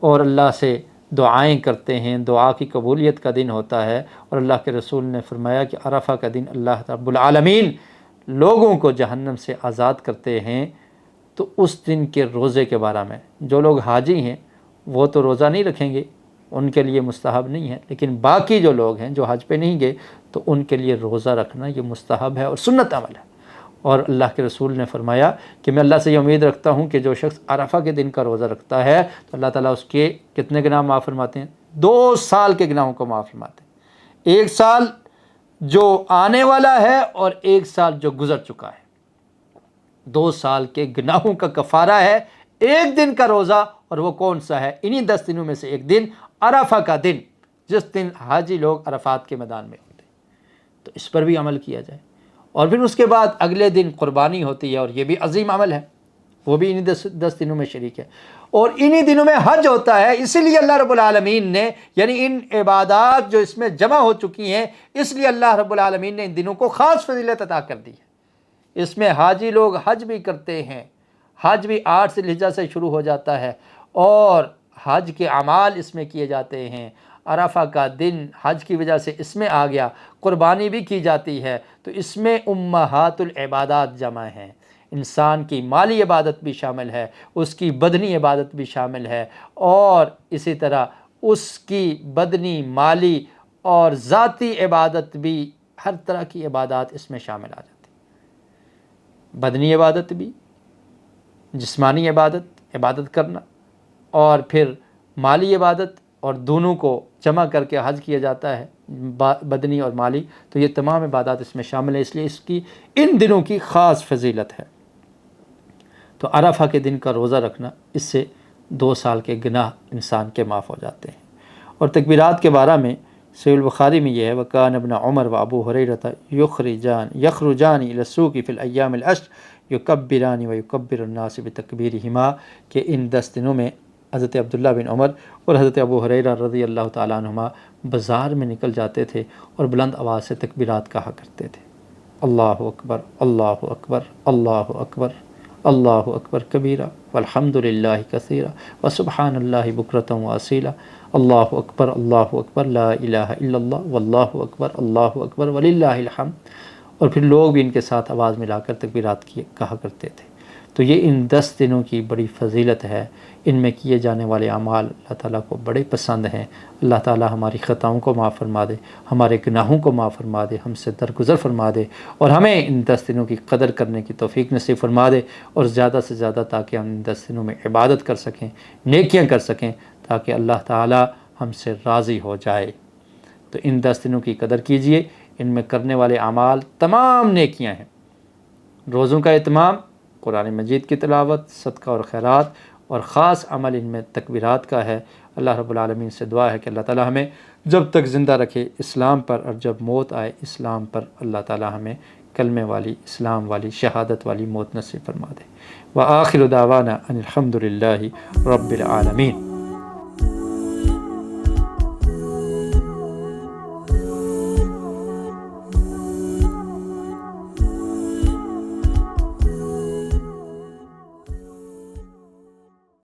اور اللہ سے دعائیں کرتے ہیں، دعا کی قبولیت کا دن ہوتا ہے، اور اللہ کے رسول نے فرمایا کہ عرفہ کا دن اللہ رب العالمین لوگوں کو جہنم سے آزاد کرتے ہیں۔ تو اس دن کے روزے کے بارے میں جو لوگ حاجی ہیں وہ تو روزہ نہیں رکھیں گے، ان کے لیے مستحب نہیں ہے، لیکن باقی جو لوگ ہیں جو حج پہ نہیں گئے تو ان کے لیے روزہ رکھنا یہ مستحب ہے اور سنت عمل ہے۔ اور اللہ کے رسول نے فرمایا کہ میں اللہ سے یہ امید رکھتا ہوں کہ جو شخص عرفہ کے دن کا روزہ رکھتا ہے تو اللہ تعالیٰ اس کے کتنے گناہ معاف فرماتے ہیں؟ 2 سال کے گناہوں کو معاف فرماتے ہیں، 1 سال جو آنے والا ہے اور 1 سال جو گزر چکا ہے۔ 2 سال کے گناہوں کا کفارہ ہے 1 دن کا روزہ، اور وہ کون سا ہے؟ انہی 10 دنوں میں سے ایک دن، عرفہ کا دن، جس دن حاجی لوگ عرفات کے میدان میں ہوتے ہیں۔ تو اس پر بھی عمل کیا جائے۔ اور پھر اس کے بعد اگلے دن قربانی ہوتی ہے، اور یہ بھی عظیم عمل ہے، وہ بھی انہی 10 دنوں میں شریک ہے۔ اور انہی دنوں میں حج ہوتا ہے، اسی لیے اللہ رب العالمین نے، یعنی ان عبادات جو اس میں جمع ہو چکی ہیں، اس لیے اللہ رب العالمین نے ان دنوں کو خاص فضیلت عطا کر دی ہے۔ اس میں حاجی لوگ حج بھی کرتے ہیں، حج بھی 8 ذی الحجہ سے شروع ہو جاتا ہے، اور حج کے اعمال اس میں کیے جاتے ہیں۔ عرفہ کا دن حج کی وجہ سے اس میں آ گیا، قربانی بھی کی جاتی ہے، تو اس میں امہات العبادات جمع ہیں۔ انسان کی مالی عبادت بھی شامل ہے، اس کی بدنی عبادت بھی شامل ہے، اور اسی طرح اس کی بدنی، مالی اور ذاتی عبادت بھی، ہر طرح کی عبادات اس میں شامل آ جاتی ہیں۔ بدنی عبادت بھی، جسمانی عبادت کرنا، اور پھر مالی عبادت، اور دونوں کو جمع کر کے حج کیا جاتا ہے، بدنی اور مالی، تو یہ تمام عبادات اس میں شامل ہیں، اس لیے اس کی ان دنوں کی خاص فضیلت ہے۔ تو عرفہ کے دن کا روزہ رکھنا، اس سے 2 سال کے گناہ انسان کے معاف ہو جاتے ہیں۔ اور تکبیرات کے بارے میں صحیح البخاری میں یہ ہے، وَكَانَ ابْنُ عُمَرَ وَأَبُو هُرَيْرَةَ يَخْرُجَانِ إِلَى السُّوقِ فِي الْأَيَّامِ الْعَشْرِ يُكَبِّرَانِ وَيُكَبِّرُ النَّاسُ بِتَكْبِيرِهِمَا، کہ ان 10 دنوں میں حضرت عبداللہ بن عمر اور حضرت ابو ہریرہ رضی اللہ تعالیٰ عنہما بازار میں نکل جاتے تھے اور بلند آواز سے تکبیرات کہا کرتے تھے، اللہ اکبر، اللہ اکبر، اللہ اکبر، اللہ اکبر کبیرہ، والحمد للہ کثیرہ، وسبحان اللہ بکرۃ واسیلہ، اللہ اکبر، اللہ اکبر، لا الہ الا اللہ، واللہ اکبر، اللہ اکبر وللہ الحمد۔ اور پھر لوگ بھی ان کے ساتھ آواز ملا کر تکبیرات کہا کرتے تھے۔ تو یہ ان 10 دنوں کی بڑی فضیلت ہے، ان میں کیے جانے والے اعمال اللہ تعالیٰ کو بڑے پسند ہیں۔ اللہ تعالیٰ ہماری خطاؤں کو معاف فرما دے، ہمارے گناہوں کو معاف فرما دے، ہم سے درگزر فرما دے، اور ہمیں ان 10 دنوں کی قدر کرنے کی توفیق نصیب فرما دے، اور زیادہ سے زیادہ تاکہ ہم ان 10 دنوں میں عبادت کر سکیں، نیکیاں کر سکیں، تاکہ اللہ تعالیٰ ہم سے راضی ہو جائے۔ تو ان 10 دنوں کی قدر کیجئے، ان میں کرنے والے اعمال تمام نیکیاں ہیں۔ روزوں کا اہتمام، قرآن مجید کی تلاوت، صدقہ اور خیرات، اور خاص عمل ان میں تکبیرات کا ہے۔ اللہ رب العالمین سے دعا ہے کہ اللہ تعالیٰ ہمیں جب تک زندہ رکھے اسلام پر، اور جب موت آئے اسلام پر، اللہ تعالیٰ ہمیں کلمے والی، اسلام والی، شہادت والی موت نصیب فرما دے۔ وآخر دعوانا ان الحمد للہ رب العالمین۔